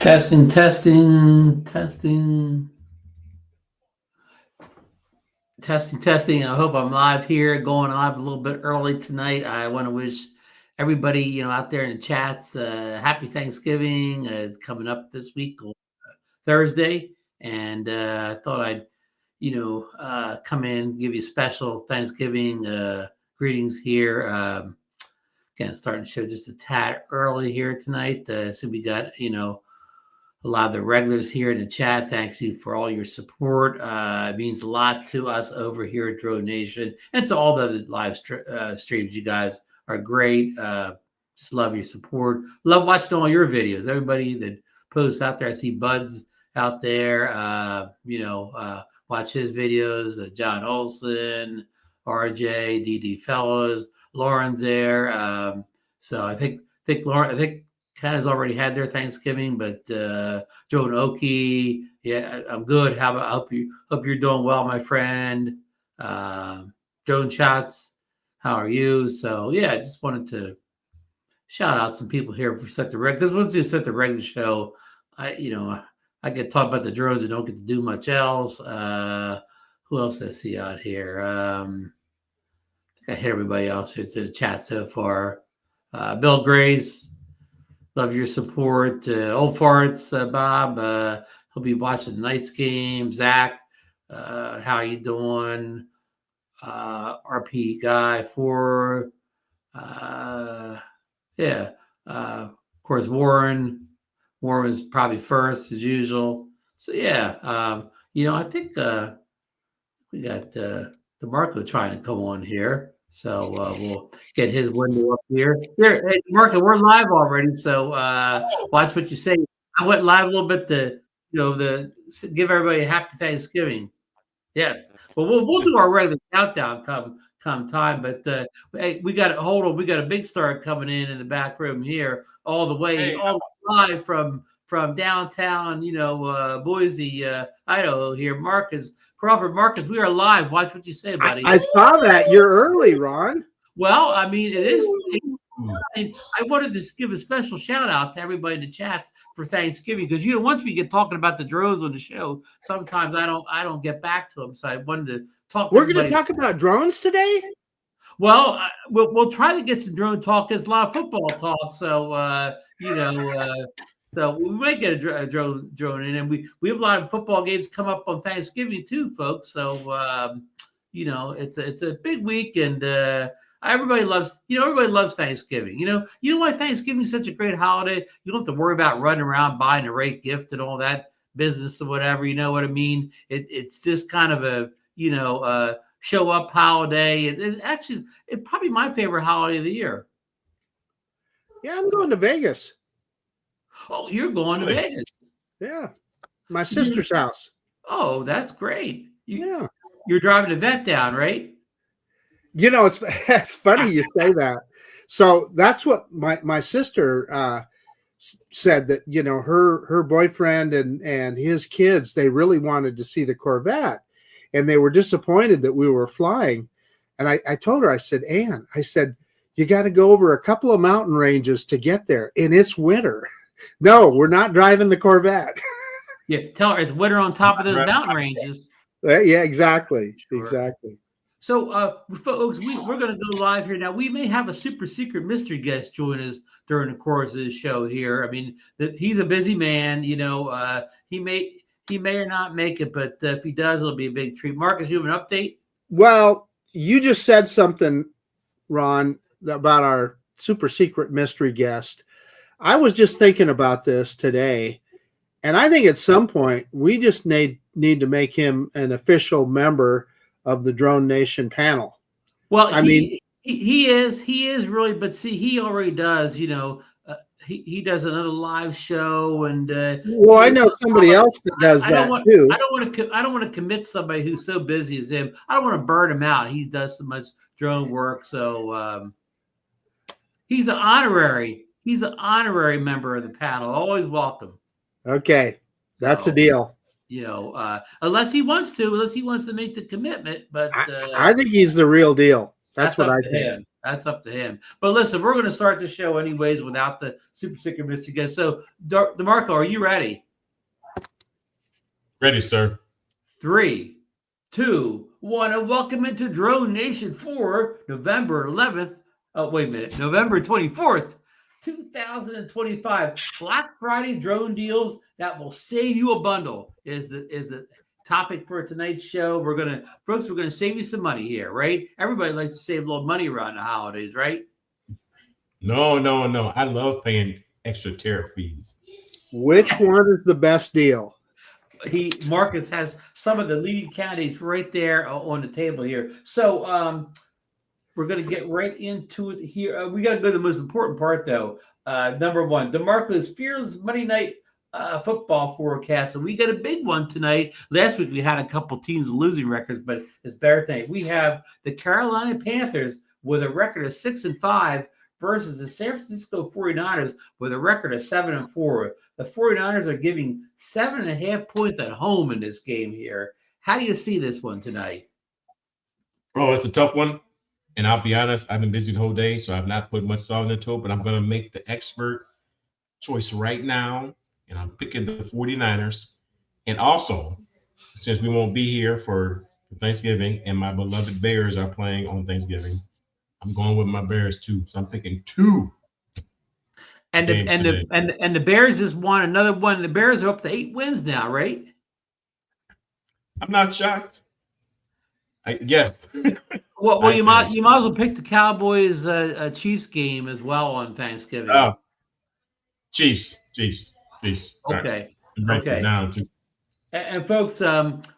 Testing, testing, testing, testing. I hope I'm live here, going live a little bit early tonight. I want to wish everybody, out there in the chats, happy Thanksgiving. It's coming up this week, Thursday, and I thought I'd, come in, give you special Thanksgiving greetings here. Again, starting to show just a tad early here tonight. So we got, a lot of the regulars here in the chat. Thanks you for all your support. It means a lot to us over here at DroneNation and to all the live streams. You guys are great. Just love your support. Love watching all your videos. Everybody that posts out there. I see Buds out there. Watch his videos. John Olson, RJ, DD Fellows, Lauren's there. So I think Lauren, Canada's already had their Thanksgiving, but Joan Oki, yeah, I'm good. How about? I hope you're doing well, my friend. Joan Schatz, how are you? So yeah, I just wanted to shout out some people here for set the reg. Because once you set the regular show, I get talk about the drones and don't get to do much else. Who else I see out here? I think I hit everybody else who's in the chat so far. Bill Grace. Love your support. Old Farts, Bob. He'll be watching tonight's game. Zach, how you doing? RP Guy 4. Of course, Warren. Warren was probably first as usual. So yeah, I think we got DeMarco trying to come on here. So we'll get his window up here. There, hey, DeMarco, we're live already. So watch what you say. I went live a little bit to, give everybody a happy Thanksgiving. Yes. Well, we'll do our regular countdown come time. But hey, we got a big star coming in the back room here, all the way live from downtown, Boise, Idaho here. Crawford Marcus, we are live. Watch what you say, buddy. I saw that. You're early, Ron. Well, I mean, it is. I wanted to give a special shout out to everybody in the chat for Thanksgiving because once we get talking about the drones on the show, sometimes I don't get back to them. So I wanted to talk. We're going to talk about drones today. Well, we'll try to get some drone talk. There's a lot of football talk, so so we might get a drone in, and we have a lot of football games come up on Thanksgiving too, folks. So it's a big week, and everybody loves Thanksgiving. You know why Thanksgiving is such a great holiday? You don't have to worry about running around buying a great gift and all that business or whatever. You know what I mean? It's just kind of a show up holiday. It's probably my favorite holiday of the year. Yeah, I'm going to Vegas. Oh, you're going to Vegas? Yeah, my sister's house. Oh, that's great. You're driving the vet down, right? It's funny you say that. So that's what my sister said, that her boyfriend and his kids, they really wanted to see the Corvette, and they were disappointed that we were flying. And I told her, I said, Ann, you got to go over a couple of mountain ranges to get there, and it's winter. No, we're not driving the Corvette. Yeah, tell her it's winter on top of those mountain ranges. Yeah, exactly. Sure. Exactly. So, folks, we're going to go live here now. We may have a super secret mystery guest join us during the course of the show here. I mean, he's a busy man. He may or not make it, but if he does, it'll be a big treat. Marcus, you have an update? Well, you just said something, Ron, about our super secret mystery guest. I was just thinking about this today, and I think at some point we just need to make him an official member of the DroneNation panel. Well, he is really, but see, he already does. He does another live show, and I know somebody else that does that too. I don't want to commit somebody who's so busy as him. I don't want to burn him out. He does so much drone work, so he's an honorary member of the panel. Always welcome. Okay, that's a deal. Unless he wants to make the commitment. But I think he's the real deal. That's what I think. That's up to him. But listen, we're going to start the show anyways without the super secret mystery guest. So, DeMarco, are you ready? Ready, sir. 3, 2, 1, and welcome into Drone Nation for November 11th. Oh, wait a minute. November 24th, 2025. Black Friday drone deals that will save you a bundle is the topic for tonight's show. We're going to save you some money here, right? Everybody likes to save a little money around the holidays, right? No. I love paying extra tariff fees. Which one is the best deal? Marcus has some of the leading candidates right there on the table here. So we're going to get right into it here. We got to go to the most important part, though. Number one, DeMarco's Fearless Monday Night football forecast. And we got a big one tonight. Last week, we had a couple teams losing records, but it's better tonight. We have the Carolina Panthers with a record of 6-5 versus the San Francisco 49ers with a record of 7-4. The 49ers are giving 7.5 points at home in this game here. How do you see this one tonight? Oh, it's a tough one. And I'll be honest, I've been busy the whole day, so I've not put much thought into it, but I'm going to make the expert choice right now, and I'm picking the 49ers. And also, since we won't be here for Thanksgiving and my beloved Bears are playing on Thanksgiving, I'm going with my Bears too. So I'm picking 2. And the Bears just won another one. The Bears are up to 8 wins now, right? I'm not shocked. Yes. Well, you might as well pick the Cowboys Chiefs game as well on Thanksgiving. Oh, Chiefs. Okay. Break it down too. And folks,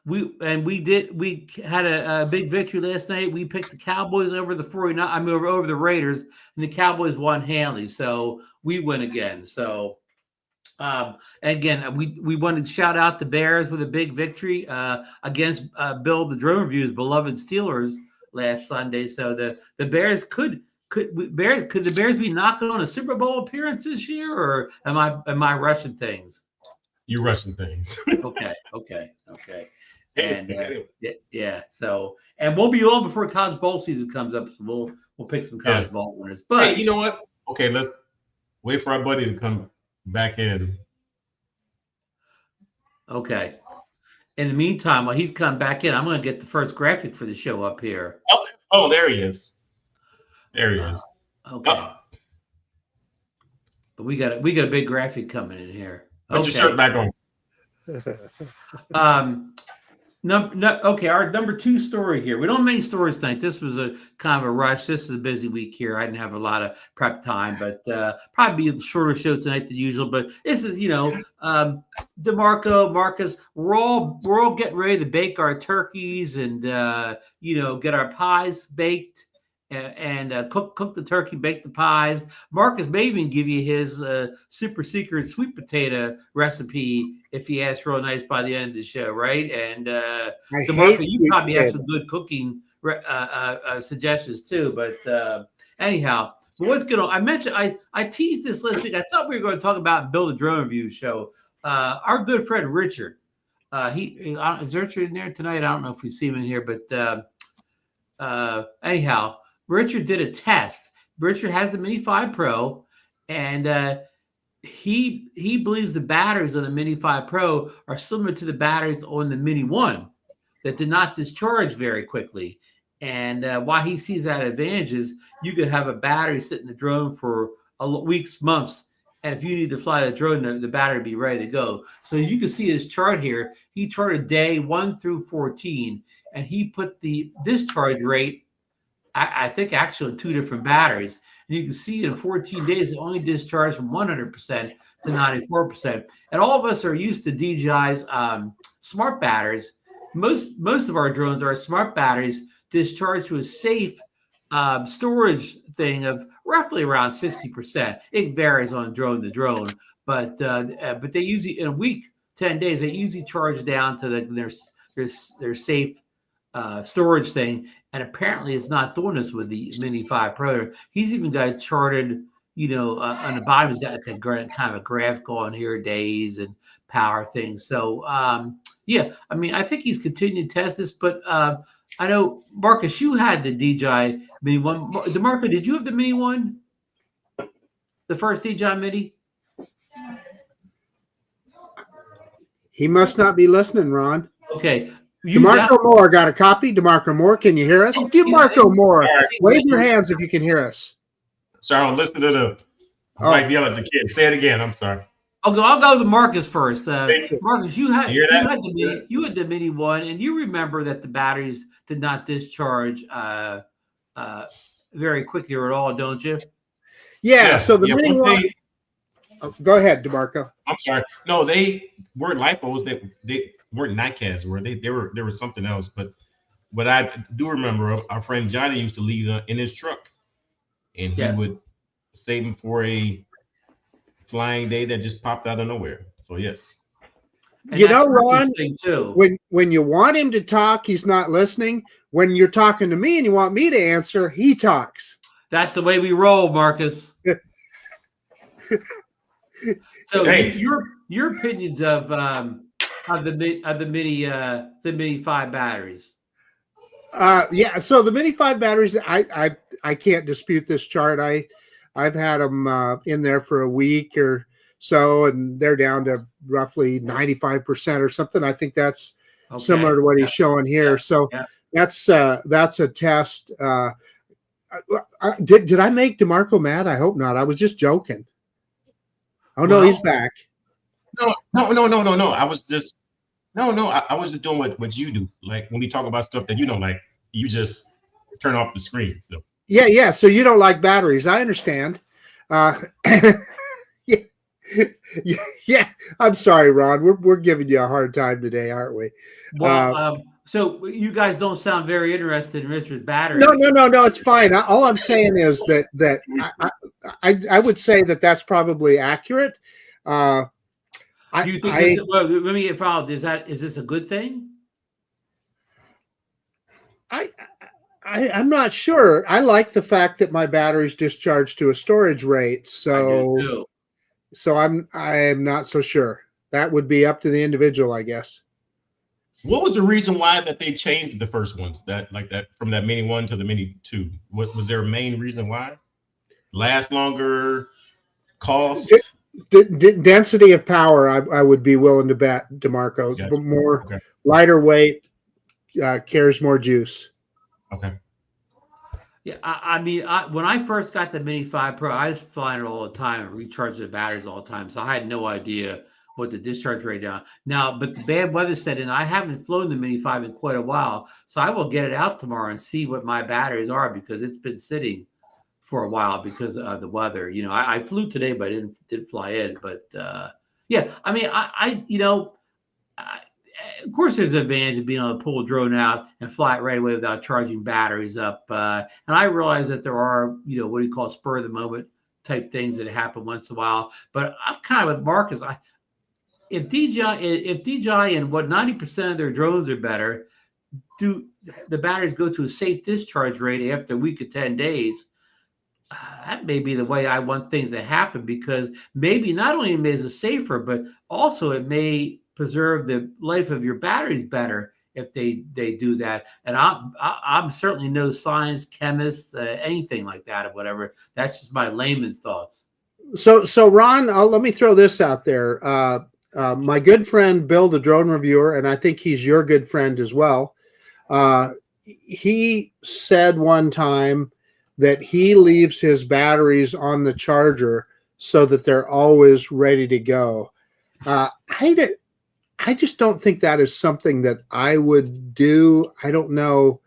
we had a big victory last night. We picked the Cowboys over the 49. I mean, over the Raiders, and the Cowboys won handily. So we win again. So again, we wanted to shout out the Bears with a big victory against Bill the Drone Review's beloved Steelers last Sunday. So the Bears could the Bears be knocking on a Super Bowl appearance this year, or am I rushing things? You're rushing things. Okay. And yeah. So, and we'll be on before college bowl season comes up. So we'll pick some college bowl winners. But hey, you know what? Okay, let's wait for our buddy to come back in. Okay. In the meantime, while he's come back in, I'm going to get the first graphic for the show up here. Oh, there he is. There he is. Okay. But we got a big graphic coming in here. Put your shirt back on. Okay, our number 2 story here. We don't have many stories tonight. This was a kind of a rush. This is a busy week here. I didn't have a lot of prep time, but probably be a shorter show tonight than usual. But this is, DeMarco, Marcus, we're all getting ready to bake our turkeys and get our pies baked. And cook the turkey, bake the pies. Marcus may even give you his super secret sweet potato recipe if he asks real nice by the end of the show, right? And DeMarco, you probably have some good cooking suggestions too. But anyhow, but what's going on? I mentioned I teased this last week. I thought we were going to talk about Bill the Drone Review show. Our good friend Richard. Is Richard in there tonight? I don't know if we see him in here, but anyhow. Richard did a test. Richard has the Mini 5 Pro, and he believes the batteries on the Mini 5 Pro are similar to the batteries on the Mini 1 that did not discharge very quickly. And why he sees that advantage is you could have a battery sit in the drone for weeks, months, and if you need to fly the drone, the battery would be ready to go. So you can see his chart here. He charted day 1 through 14, and he put the discharge rate I think actually 2 different batteries. And you can see in 14 days, it only discharged from 100% to 94%. And all of us are used to DJI's smart batteries. Most of our drones are smart batteries discharged to a safe storage thing of roughly around 60%. It varies on drone to drone, but they usually in a week, 10 days, they usually charge down to their safe storage thing. And apparently it's not doing this with the Mini 5 Pro. He's even got it charted, on the bottom, he's got kind of a graph going here, days and power things. So, I think he's continuing to test this, but I know, Marcus, you had the DJI Mini one. DeMarco, did you have the Mini one? The first DJI Mini? He must not be listening, Ron. Okay. DeMarco Moore got a copy. DeMarco Moore, can you hear us? DeMarco Moore, wave your hands if you can hear us. Sorry, I'm listening to the. I might yell at the kid. Say it again. I'm sorry. I'll go with Marcus first. Marcus, you had the Mini one, and you remember that the batteries did not discharge very quickly or at all, don't you? Yeah. So the Mini one. Go ahead, DeMarco. I'm sorry. No, they weren't lipos. They weren't NICADs. Were they? They were something else. But I do remember our friend Johnny used to leave in his truck, and he would save them for a flying day that just popped out of nowhere. So yes. And you know, Ron, too. when you want him to talk, he's not listening. When you're talking to me and you want me to answer, he talks. That's the way we roll, Marcus. So your opinions of the Mini 5 batteries. Yeah, so the Mini 5 batteries, I can't dispute this chart. I've had them in there for a week or so, and they're down to roughly 95% or something. I think that's similar to what he's showing here. So that's a test. Did I make DeMarco mad? I hope not. I was just joking. Oh no, he's back. No. I was just I was just doing what you do. Like when we talk about stuff that you don't like, you just turn off the screen. So yeah. So you don't like batteries. I understand. Yeah. I'm sorry, Ron. We're giving you a hard time today, aren't we? Well, so you guys don't sound very interested in Richard's battery. No. It's fine. All I'm saying is that I would say that's probably accurate. Do you think? Let me get followed. Is this a good thing? I'm not sure. I like the fact that my battery's discharged to a storage rate. So I'm not so sure. That would be up to the individual, I guess. What was the reason why that they changed the first ones that from that Mini 1 to the Mini 2? What was their main reason why? Last longer, cost? Density of power, I would be willing to bet, DeMarco. Gotcha. More lighter weight, carries more juice. Okay. Yeah, I mean, when I first got the Mini 5 Pro, I was flying it all the time and recharging the batteries all the time, so I had no idea what the discharge rate down. Now, but the bad weather set in. I haven't flown the Mini 5 in quite a while, so I will get it out tomorrow and see what my batteries are because it's been sitting for a while because of the weather. You know, I flew today, but I didn't fly in. But yeah, I mean, of course, there's an advantage of being able to pull a drone out and fly it right away without charging batteries up. And I realize that there are, what do you call spur of the moment type things that happen once in a while. But I'm kind of with Marcus. If DJI and 90% of their drones are better, do the batteries go to a safe discharge rate after a week or 10 days? That may be the way I want things to happen because maybe not only is it safer, but also it may preserve the life of your batteries better if they do that. And I'm certainly no science, chemist, anything like that or whatever. That's just my layman's thoughts. So Ron, let me throw this out there. My good friend Bill, the drone reviewer, and I think he's your good friend as well. He said one time that he leaves his batteries on the charger so that they're always ready to go. I just don't think that is something that I would do. I don't know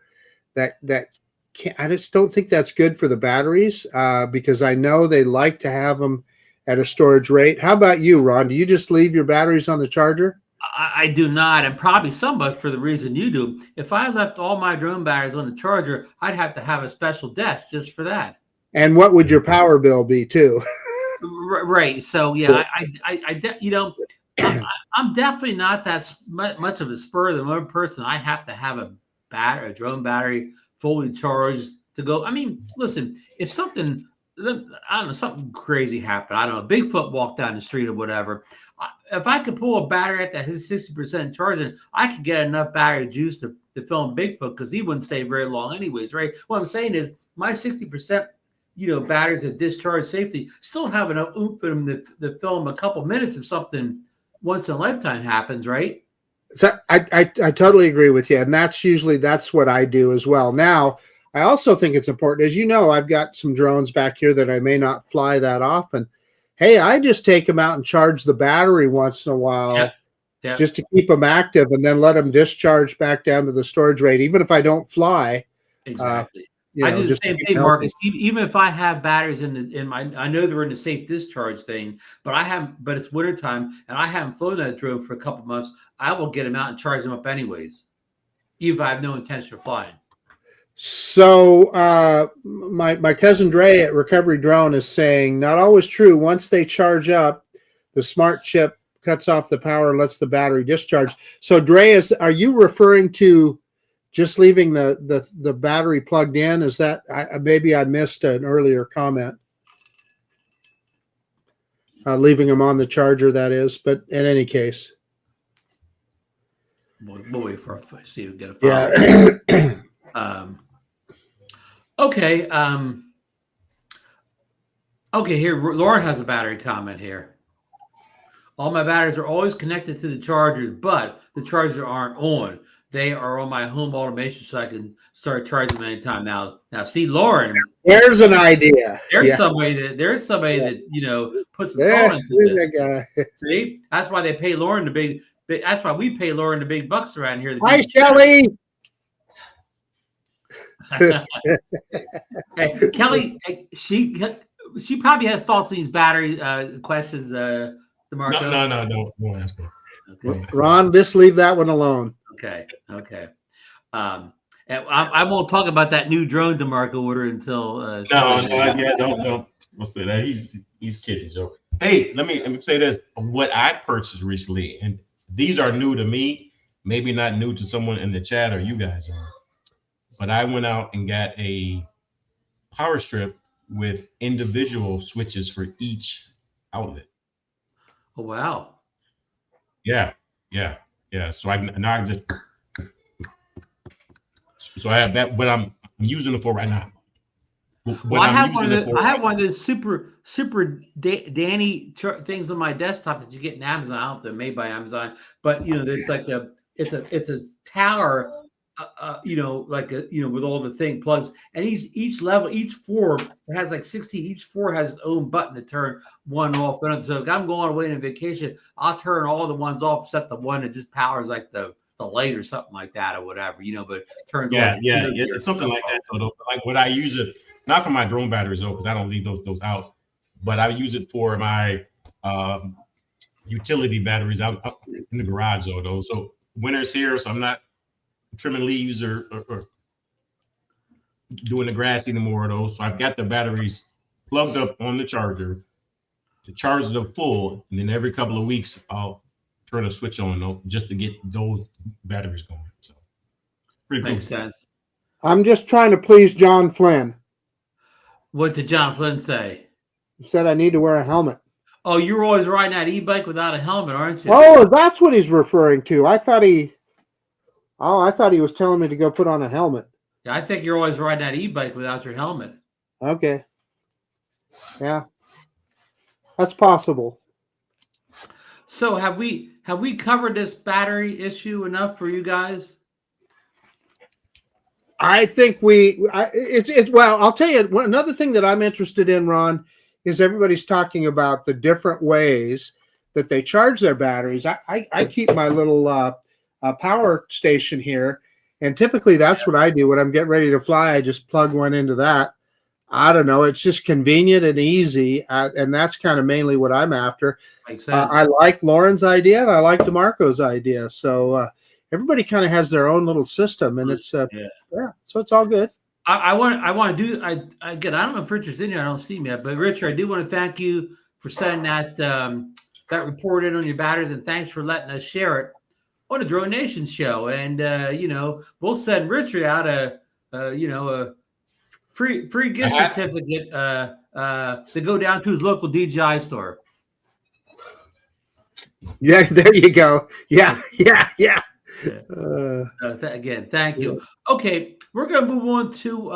I just don't think that's good for the batteries because I know they like to have them at a storage rate. How about you, Ron? Do you just leave your batteries on the charger? I do not, and probably somewhat for the reason you do. If I left all my drone batteries on the charger, I'd have to have a special desk just for that. And what would your power bill be too? Right. So yeah, I'm definitely not that much of a spur of the moment person. I have to have a drone battery fully charged to go. I mean, listen, if something crazy happened, I don't know, Bigfoot walked down the street or whatever. If I could pull a battery at that 60% charging, I could get enough battery juice to to film Bigfoot because he wouldn't stay very long anyways, right? What I'm saying is my 60%, batteries that discharge safely still have enough oomph in them to film a couple minutes if something once in a lifetime happens, right? So I totally agree with you. And that's what I do as well. Now, I also think it's important, as you know, I've got some drones back here that I may not fly that often. Hey, I just take them out and charge the battery once in a while just to keep them active and then let them discharge back down to the storage rate, even if I don't fly. Exactly. I do the same thing, Marcus. Even if I have batteries in my, I know they're in the safe discharge thing, but it's wintertime and I haven't flown that drone for a couple months. I will get them out and charge them up anyways, even if I have no intention of flying. So my cousin Dre at Recovery Drone is saying, not always true. Once they charge up, the smart chip cuts off the power and lets the battery discharge. So Dre, are you referring to just leaving the battery plugged in? Is that maybe I missed an earlier comment? Leaving them on the charger, that is. But in any case, we'll wait for see if we get a follow. Yeah. Okay. Okay. Here, Lauren has a battery comment here. All my batteries are always connected to the chargers, but the chargers aren't on. They are on my home automation, so I can start charging them anytime. Now, see, Lauren. There's an idea. There's somebody that puts the thought into this. See, that's why they pay Lauren the big. That's why we pay Lauren the big bucks around here. Hi, Shelly. Hey, Kelly, she probably has thoughts on these battery questions. DeMarco. No, ask me. Okay. Ron, just leave that one alone. Okay. And I won't talk about that new drone DeMarco order until. Don't. We'll say that he's kidding, Joe. Hey, let me say this: what I purchased recently, and these are new to me, maybe not new to someone in the chat or you guys are, but I went out and got a power strip with individual switches for each outlet. Oh wow! Yeah. So I have that, but I'm using it for right now. Well, I have one of those super Danny things on my desktop that you get in Amazon. I don't know if they're made by Amazon, but it's like it's a tower, with all the thing plugs, and each level, each floor has like 60. Each floor has its own button to turn one off. So if I'm going away on vacation, I'll turn all the ones off, except the one that just powers like the light or something like that or whatever, but it turns on. It's something like that though. Like what I use it, not for my drone batteries though, because I don't leave those out, but I use it for my utility batteries out in the garage though. So winter's here, so I'm not trimming leaves or doing the grass anymore of those. So I've got the batteries plugged up on the charger to charge them full, and then every couple of weeks I'll turn a switch on though, just to get those batteries going. So pretty cool. Makes sense. I'm just trying to please John Flynn. What did John Flynn say? He said I need to wear a helmet. Oh, you're always riding that e-bike without a helmet, aren't you? Oh, that's what he's referring to. I thought he was telling me to go put on a helmet. Yeah, I think you're always riding that e-bike without your helmet. Okay. Yeah. That's possible. So have we covered this battery issue enough for you guys? I think well, I'll tell you, another thing that I'm interested in, Ron, is everybody's talking about the different ways that they charge their batteries. I keep my little power station here, and typically that's what I do when I'm getting ready to fly. I just plug one into that. I don't know, it's just convenient and easy, and that's kind of mainly what I'm after. Makes sense. I like Lauren's idea and I like DeMarco's idea, so everybody kind of has their own little system, and it's so it's all good. I want to do again. I don't know if Richard's in here. I don't see him yet, but Richard, I do want to thank you for sending that report in on your batteries, and thanks for letting us share it on the DroneNation show. And we'll send Richard out a free gift certificate to go down to his local DJI store. Yeah, there you go. Yeah. Yeah. Again, thank Yeah. you. Okay, we're going to move on to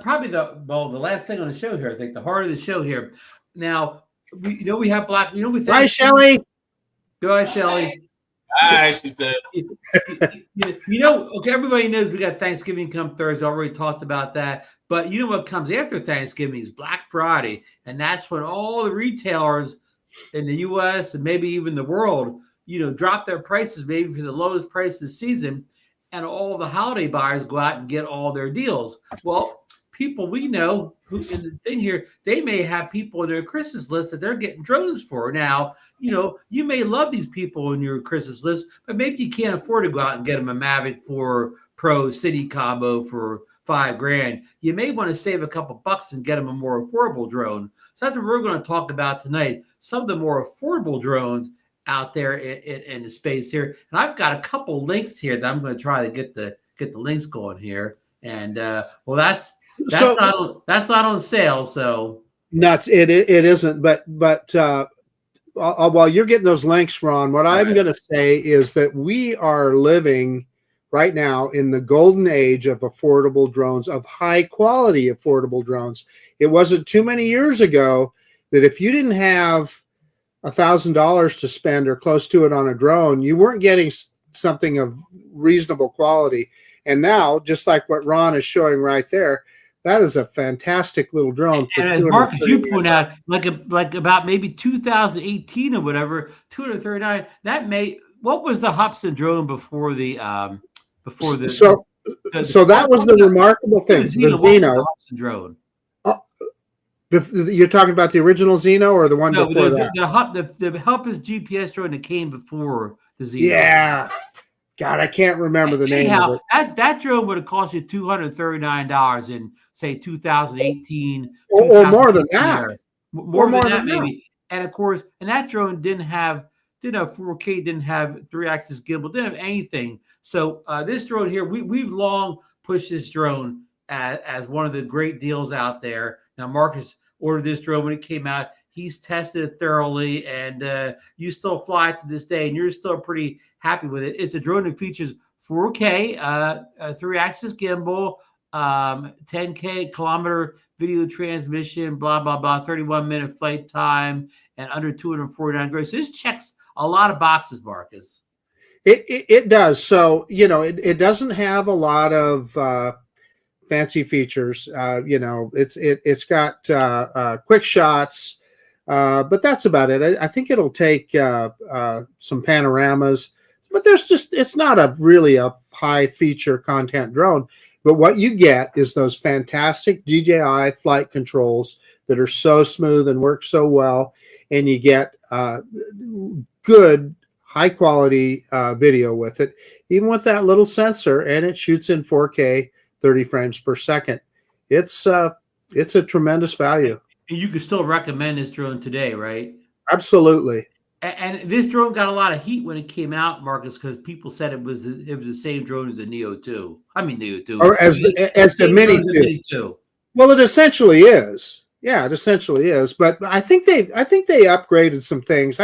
probably the last thing on the show here. I think the heart of the show here. Now we have black. We Bye, thank Shelley. Go ahead, Shelley. Hi, she said. Okay, everybody knows we got Thanksgiving come Thursday. Already talked about that. But you know what comes after Thanksgiving is Black Friday, and that's when all the retailers in the U.S. and maybe even the world, drop their prices maybe for the lowest price this season, and all the holiday buyers go out and get all their deals. Well, people we know who in the thing here, they may have people in their Christmas list that they're getting drones for. Now, you may love these people in your Christmas list, but maybe you can't afford to go out and get them a Mavic 4 Pro City combo for $5,000. You may want to save a couple bucks and get them a more affordable drone. So that's what we're going to talk about tonight. Some of the more affordable drones out there in the space here. And I've got a couple links here that I'm going to try to get the links going here. And that's not on sale. So nuts. It isn't. But while you're getting those links, Ron, what I'm going to say is that we are living right now in the golden age of affordable drones, of high quality affordable drones. It wasn't too many years ago that if you didn't have $1,000 to spend or close to it on a drone, you weren't getting something of reasonable quality. And now, just like what Ron is showing right there, that is a fantastic little drone. And as Marcus, you point out, like about maybe 2018 or whatever, 239. What was the Hobson drone before the So that was the remarkable thing. The Zeno drone. You're talking about the original Zeno or the one before that? The Hub's GPS drone that came before the Zeno. Yeah. God, I can't remember the name of it. That drone would have cost you $239 in, say, 2018. Or more than that. More than that, maybe. And, of course, that drone didn't have 4K, didn't have 3-axis gimbal, didn't have anything. So this drone here, we've long pushed this drone as one of the great deals out there. Now, Marcus ordered this drone when it came out. He's tested it thoroughly, and you still fly it to this day, and you're still pretty happy with it. It's a drone that features 4K, a 3-axis gimbal, 10K kilometer video transmission, blah, blah, blah, 31-minute flight time, and under 249 grams. So this checks a lot of boxes, Marcus. It does. So, it doesn't have a lot of fancy features. It's got quick shots, but that's about it. I think it'll take some panoramas, but it's not really a high feature content drone. But what you get is those fantastic DJI flight controls that are so smooth and work so well, and you get good high quality video with it, even with that little sensor, and it shoots in 4K, 30 frames per second. It's a tremendous value. And you can still recommend this drone today, right? Absolutely. And this drone got a lot of heat when it came out, Marcus, because people said it was the same drone as the Neo 2. I mean Neo 2. Or as the Mini 2. Well, it essentially is. Yeah, it essentially is. But I think they upgraded some things.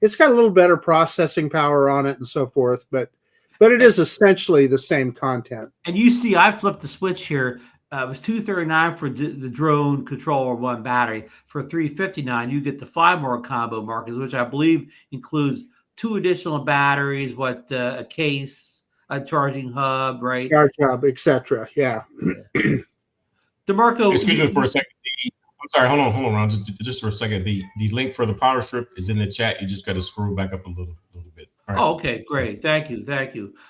It's got a little better processing power on it and so forth, but it is essentially the same content. And you see, I flipped the switch here. It was $239 for the drone controller, one battery. For $359, you get the 5 more combo, Marcus, which I believe includes 2 additional batteries, a case, a charging hub, right? Charge hub, etc. Yeah. DeMarco, excuse me for a second. I'm sorry. Hold on, Ron. Just for a second. The link for the power strip is in the chat. You just got to scroll back up a little bit. All right. Oh, okay, great. Thank you.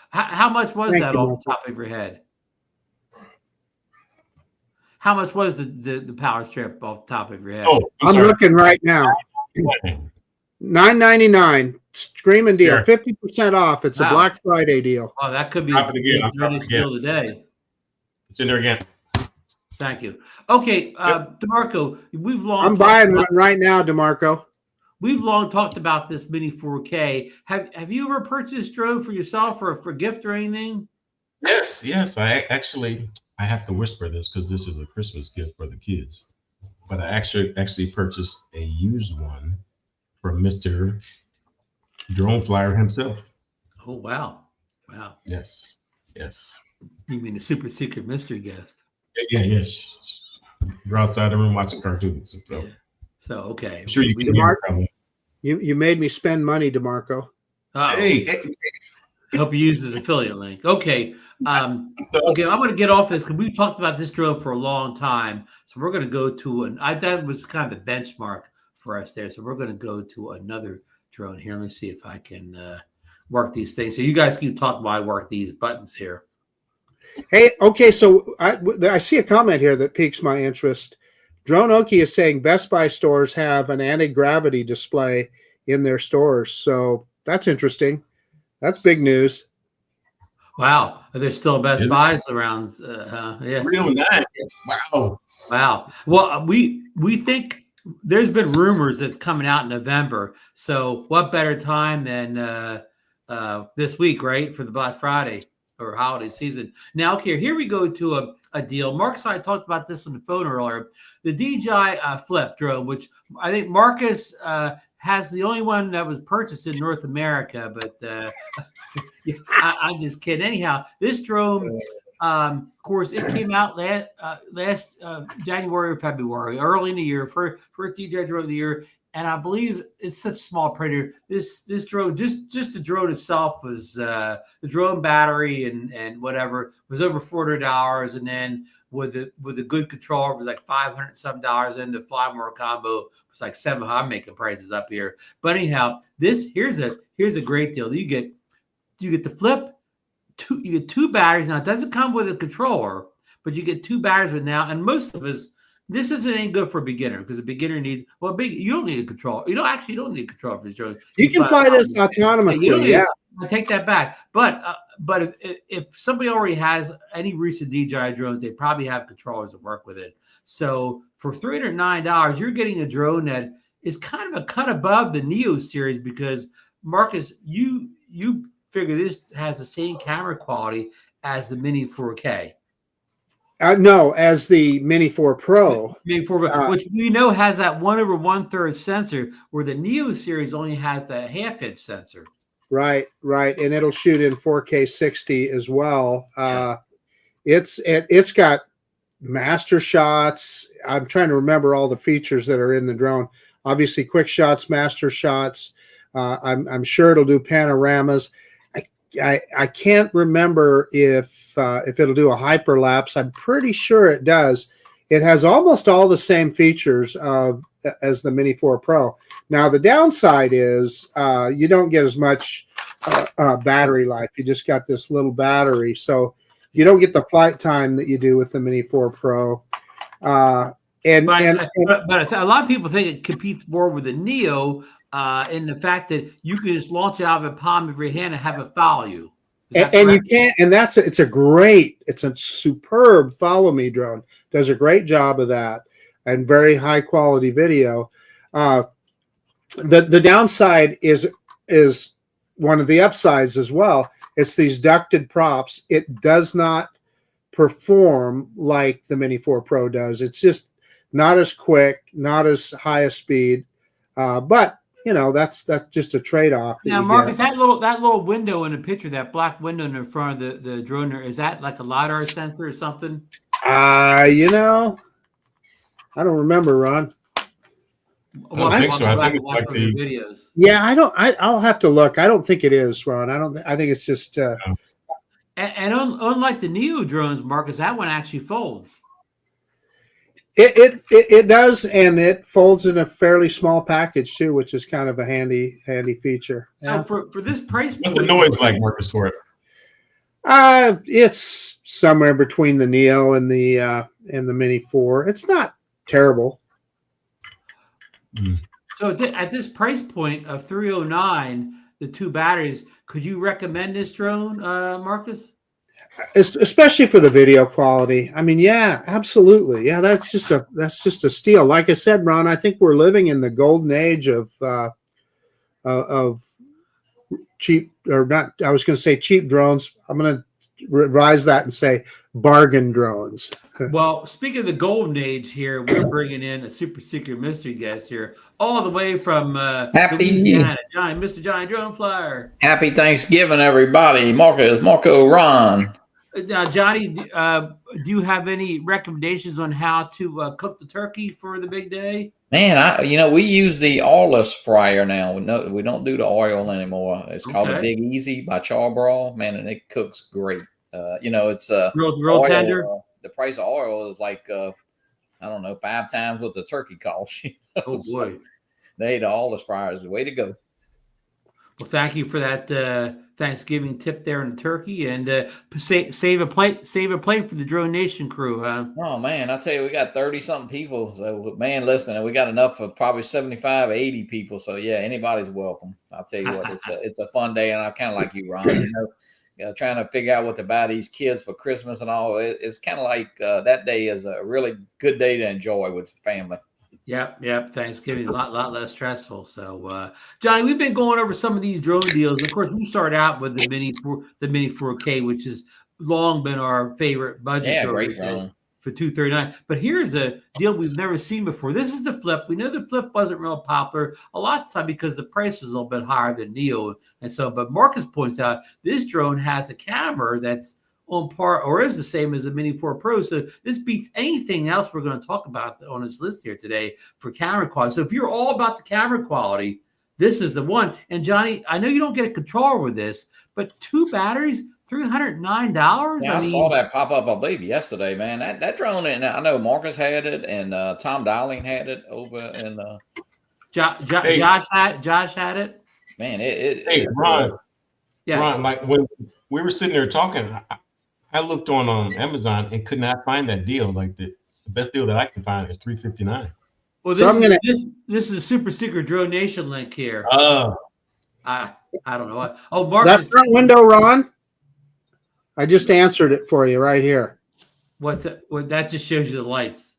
How much was that off the top of your head? How much was the power strip off the top of your head? Oh, I'm looking right now. $9.99, screaming deal, 50% off. It's a Black Friday deal. Oh, that could be the greatest deal today. It's in there again. Thank you. Okay, DeMarco, I'm buying one right now, DeMarco. We've long talked about this Mini 4K. Have you ever purchased a drone for yourself or for gift or anything? Yes. I have to whisper this because this is a Christmas gift for the kids. But I actually purchased a used one from Mr. Drone Flyer himself. Oh, wow. Wow. Yes. Yes. You mean the super secret mystery guest? Yes. You're outside the room watching cartoons. So Yeah. So, okay. I'm sure you We can hear me DeMarco, probably. you made me spend money, DeMarco. Hey, Hope you use this affiliate link. Okay. Okay, I'm going to get off this because we've talked about this drone for a long time. So we're going to go to that was kind of the benchmark for us there. So we're going to go to another drone here. Let me see if I can work these things. So you guys keep talking while I work these buttons here. Hey, okay, so I see a comment here that piques my interest. DroneOki is saying Best Buy stores have an anti-gravity display in their stores. So that's interesting. That's big news. Wow. There's still Best Is it? Buys around. Yeah. 309. Wow. Wow. Well, we think there's been rumors that's coming out in November. So what better time than this week, right, for the Black Friday or holiday season? Now, okay, here we go to a deal. Marcus and I talked about this on the phone earlier. The DJI Flip drone, which I think Marcus has the only one that was purchased in North America, but yeah, I'm just kidding. Anyhow, this drone. Of course, it came out last January or February, early in the year, first DJI drone of the year, and I believe it's such a small predator. This drone, just the drone itself was the drone battery and whatever was over $400, and then with a good controller it was like $500 and the fly more combo was like $700. I'm making prices up here, but anyhow, here's a great deal. You get the Flip. You get two batteries. Now it doesn't come with a controller, but you get two batteries with now. And most of us, this isn't any good for a beginner because a beginner needs you don't need a controller. You don't need a controller for this drone. You can fly this autonomously. Yeah. I take that back. But if somebody already has any recent DJI drones, they probably have controllers that work with it. So for $309, you're getting a drone that is kind of a cut above the Neo series because Marcus, you figure this has the same camera quality as the Mini 4K. No, as the Mini 4 Pro. Mini 4, which we know has that 1/1/3 sensor, where the Neo series only has the half-inch sensor. Right, and it'll shoot in 4K 60 as well. It's got master shots. I'm trying to remember all the features that are in the drone. Obviously, quick shots, master shots. I'm sure it'll do panoramas. I can't remember if it'll do a hyperlapse. I'm pretty sure it does. It has almost all the same features as the Mini 4 Pro. Now, the downside is you don't get as much battery life. You just got this little battery. So you don't get the flight time that you do with the Mini 4 Pro. But a lot of people think it competes more with the Neo in the fact that you can just launch it out of the palm of your hand and have it follow you. And you can't, and it's a superb follow me drone. Does a great job of that and very high quality video. The downside is one of the upsides as well. It's these ducted props. It does not perform like the Mini 4 Pro does. It's just not as quick, not as high a speed, but that's just a trade-off. Now, Marcus, that little window in the picture, that black window in the front of the drone, is that like a LiDAR sensor or something? I don't remember, Ron. Well, I think so. I think it's like the videos. Yeah, I'll have to look. I don't think it is, Ron. I think it's just. And unlike the Neo drones, Marcus, that one actually folds. It does, and it folds in a fairly small package too, which is kind of a handy feature. So for this price point, what's the noise like, Marcus, for it? It's somewhere between the Neo and the Mini 4. It's not terrible. So at this price point of $309, the two batteries, could you recommend this drone, Marcus? Especially for the video quality. I mean, yeah, absolutely. Yeah, that's just a steal. Like I said, Ron, I think we're living in the golden age of cheap, or not. I was going to say cheap drones. I'm going to revise that and say bargain drones. Well, speaking of the golden age here, we're bringing in a super secret mystery guest here, all the way from Louisiana, Mr. Johnny Drone Flyer. Happy Thanksgiving, everybody. Marco Ron. Now, Johnny, do you have any recommendations on how to cook the turkey for the big day? Man, we use the oilless fryer now. We don't do the oil anymore. It's called the Big Easy by Charbroil. Man, and it cooks great. It's real oil, tender. The price of oil is like I don't know, 5 times what the turkey costs. Oh boy, so the oilless fryer is the way to go. Well, thank you for that Thanksgiving tip there in the turkey, and save a plate for the DroneNation crew, huh? Oh man, I tell you, we got 30-something people. So man, listen, we got enough for probably 75, 80 people. So yeah, anybody's welcome. I'll tell you what, it's a fun day, and I kind of like you, Ron. Trying to figure out what to buy these kids for Christmas and all. It's kind of like that day is a really good day to enjoy with family. Yep. Thanksgiving a lot less stressful. So, Johnny, we've been going over some of these drone deals. Of course, we started out with the Mini 4K, which has long been our favorite budget. Yeah, great drone for $239. But here's a deal we've never seen before. This is the Flip. We know the Flip wasn't real popular a lot of time because the price is a little bit higher than Neo, and so. But Marcus points out this drone has a camera that's on par or is the same as the Mini 4 Pro. So this beats anything else we're going to talk about on this list here today for camera quality. So if you're all about the camera quality, this is the one. And Johnny, I know you don't get a controller with this, but 2 batteries, $309. Yeah, I saw that pop up, I believe, yesterday, man. That drone, and I know Marcus had it, and Tom Dowling had it over, and Josh had it. Man, hey, Ron. Yes. Ron, like when we were sitting there talking, I looked on Amazon and could not find that deal. Like the best deal that I can find is $359. Well, this is a super secret DroneNation link here. I don't know what. Oh, Mark, that front window, Ron. I just answered it for you right here. What that just shows you the lights.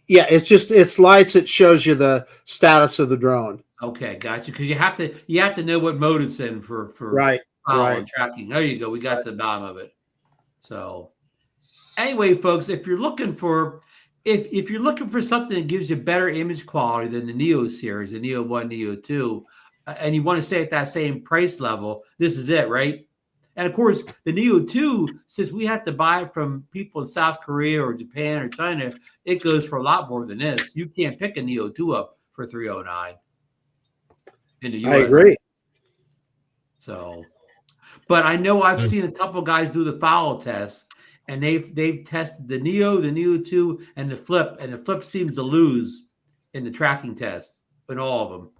Yeah, it's lights. It shows you the status of the drone. Okay, got you. Because you have to know what mode it's in for right. Tracking. There you go. We got to the bottom of it. So anyway, folks, if you're looking for something that gives you better image quality than the Neo series, the Neo 1, Neo 2, and you want to stay at that same price level, this is it, right? And of course, the Neo 2, since we have to buy it from people in South Korea or Japan or China, it goes for a lot more than this. You can't pick a Neo 2 up for $309 in the US. I agree. So, but I know I've seen a couple guys do the follow test, and they've tested the Neo 2, and the Flip seems to lose in the tracking test in all of them.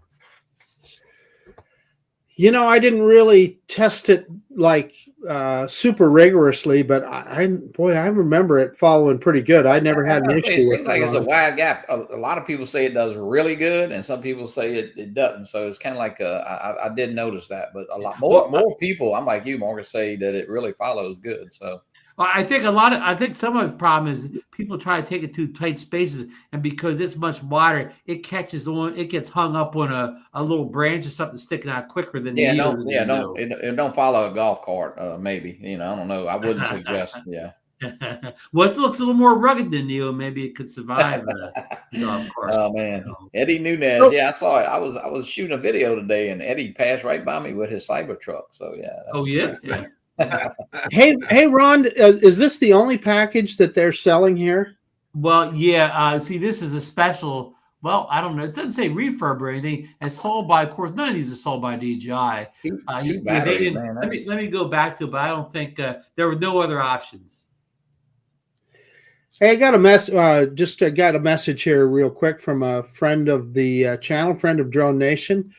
I didn't really test it like super rigorously, but I remember it following pretty good. I never had an issue. It seems like it's a wide gap. A lot of people say it does really good, and some people say it doesn't. So it's kind of like I did notice that, but a lot more people. I'm like you, Marcus, say that it really follows good. So. Well, I think some of the problem is people try to take it to tight spaces, and because it's much wider, it gets hung up on a little branch or something sticking out quicker than it don't follow a golf cart. Maybe I don't know. I wouldn't suggest. Yeah. Well, it looks a little more rugged than Neo. Maybe it could survive the golf cart. Oh man, Eddie Nunez. Yeah, I saw it. I was shooting a video today, and Eddie passed right by me with his Cybertruck. So yeah. Oh yeah. Hey, Ron, is this the only package that they're selling here? Well, yeah. See, this is a special. Well, I don't know. It doesn't say refurb or anything. It's sold by, of course, none of these are sold by DJI. Let me go back to it, but I don't think there were no other options. Hey, I got got a message here real quick from a friend of the channel, friend of DroneNation.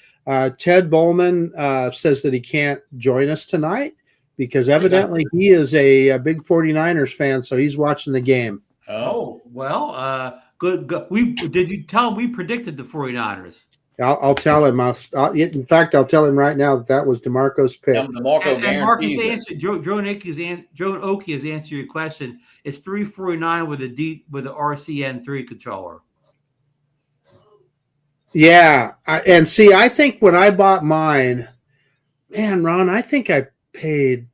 Ted Bowman says that he can't join us tonight, because evidently he is a big 49ers fan, so he's watching the game. Oh, well, good. Did you tell him we predicted the 49ers? I'll tell him. In fact, I'll tell him right now that was DeMarco's pick. DeMarco and Marcus answered. Drone Oki has answered your question. It's $349 with the RCN3 controller. Yeah, I think when I bought mine, man, Ron, I think I paid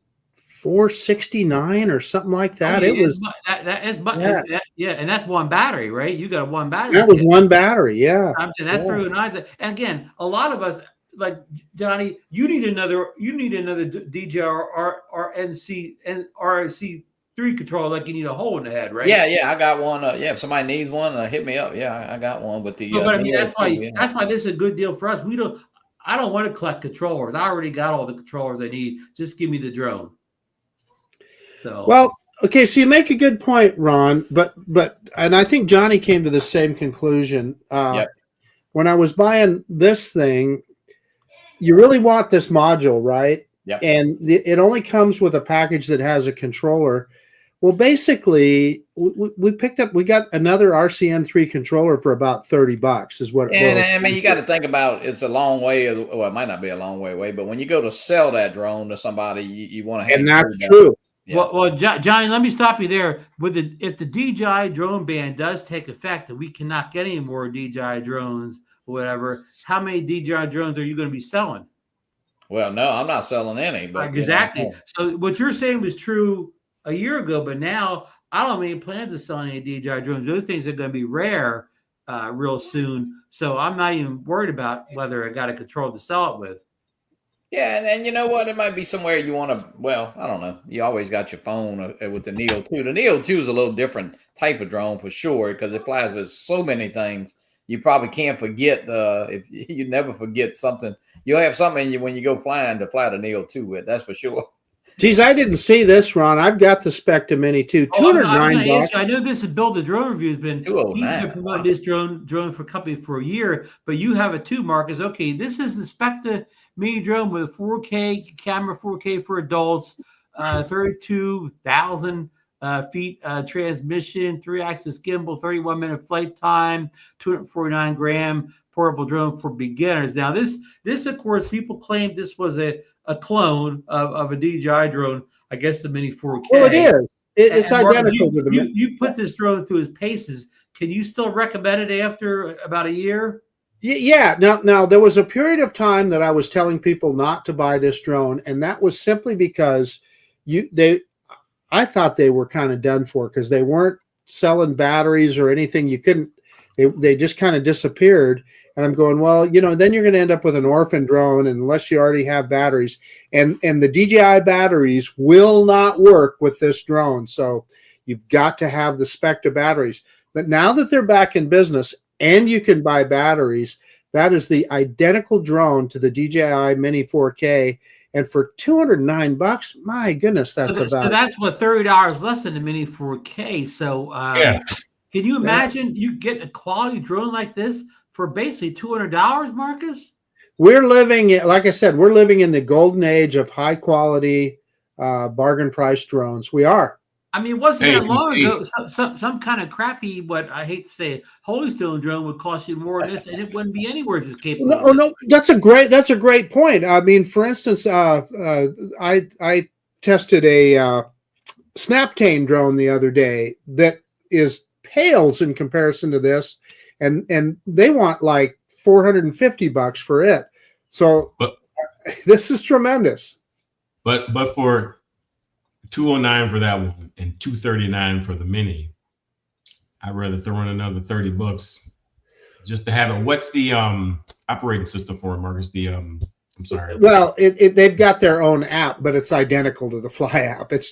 $469 or something like that. Oh, It was yeah, and that's one battery, right? You got a one battery. that was one battery, yeah. I'm saying that 309. And again, a lot of us, like Johnny, you need another DJI RNC and RC3 controller, like you need a hole in the head, right? Yeah, I got one. Yeah, if somebody needs one, hit me up. Yeah, I got one with the. But I mean, that's why this is a good deal for us. I don't want to collect controllers. I already got all the controllers I need. Just give me the drone. So well, okay, so you make a good point, Ron, but and I think Johnny came to the same conclusion. When I was buying this thing, you really want this module, right? Yeah. And it only comes with a package that has a controller. Well, basically, we got another RCN3 controller for about $30 is what. And I mean, you got to think about it's a long way. Well, it might not be a long way away, but when you go to sell that drone to somebody, you want to. And that's true. Yeah. Well, Johnny, let me stop you there. If the DJI drone ban does take effect and we cannot get any more DJI drones or whatever, how many DJI drones are you going to be selling? Well, no, I'm not selling any. But exactly. So what you're saying was true a year ago, but now I don't have any plans of selling any DJI drones. Those things are going to be rare real soon. So I'm not even worried about whether I got a control to sell it with. Yeah, and you know what? It might be somewhere you want to. Well, I don't know. You always got your phone with the Neo 2. The Neo 2 is a little different type of drone for sure because it flies with so many things. You probably can't forget if you never forget something. You'll have something when you go flying to fly the Neo 2 with. That's for sure. Geez, I didn't see this, Ron. I've got the Spectre Mini too. $209. I know this is Bill the Drone Review has been promoting this drone for company for a year, but you have it too, Marcus. Okay, this is the Spectre Mini drone with a 4K camera, 4K for adults, 32,000 feet transmission, 3-axis gimbal, 31-minute flight time, 249-gram portable drone for beginners. Now, this of course, people claim this was a clone of a DJI drone. I guess the Mini 4K. Well, it is. It's identical to the. You put this drone through its paces. Can you still recommend it after about a year? Yeah. Now there was a period of time that I was telling people not to buy this drone, and that was simply because I thought they were kind of done for because they weren't selling batteries or anything. You couldn't. They just kind of disappeared. And I'm going, well, then you're going to end up with an orphan drone unless you already have batteries. And the DJI batteries will not work with this drone. So you've got to have the Spectre batteries. But now that they're back in business and you can buy batteries, that is the identical drone to the DJI Mini 4K. And for $209, my goodness, so that's what $30 less than the Mini 4K. So can you imagine you get a quality drone like this for basically $200, Marcus? We're living, like I said, we're living in the golden age of high quality bargain price drones. We are. I mean, it wasn't that long ago. Some kind of crappy, what I hate to say, Holy Stone drone would cost you more than this, and it wouldn't be anywhere as capable. No, that's a great point. I mean, for instance, I tested a Snaptane drone the other day that pales in comparison to this. And they want like $450 for it. So this is tremendous. But for $209 for that one and $239 for the Mini, I'd rather throw in another $30 just to have it. What's the operating system for it, Marcus? I'm sorry. Well, they've got their own app, but it's identical to the Fly app. It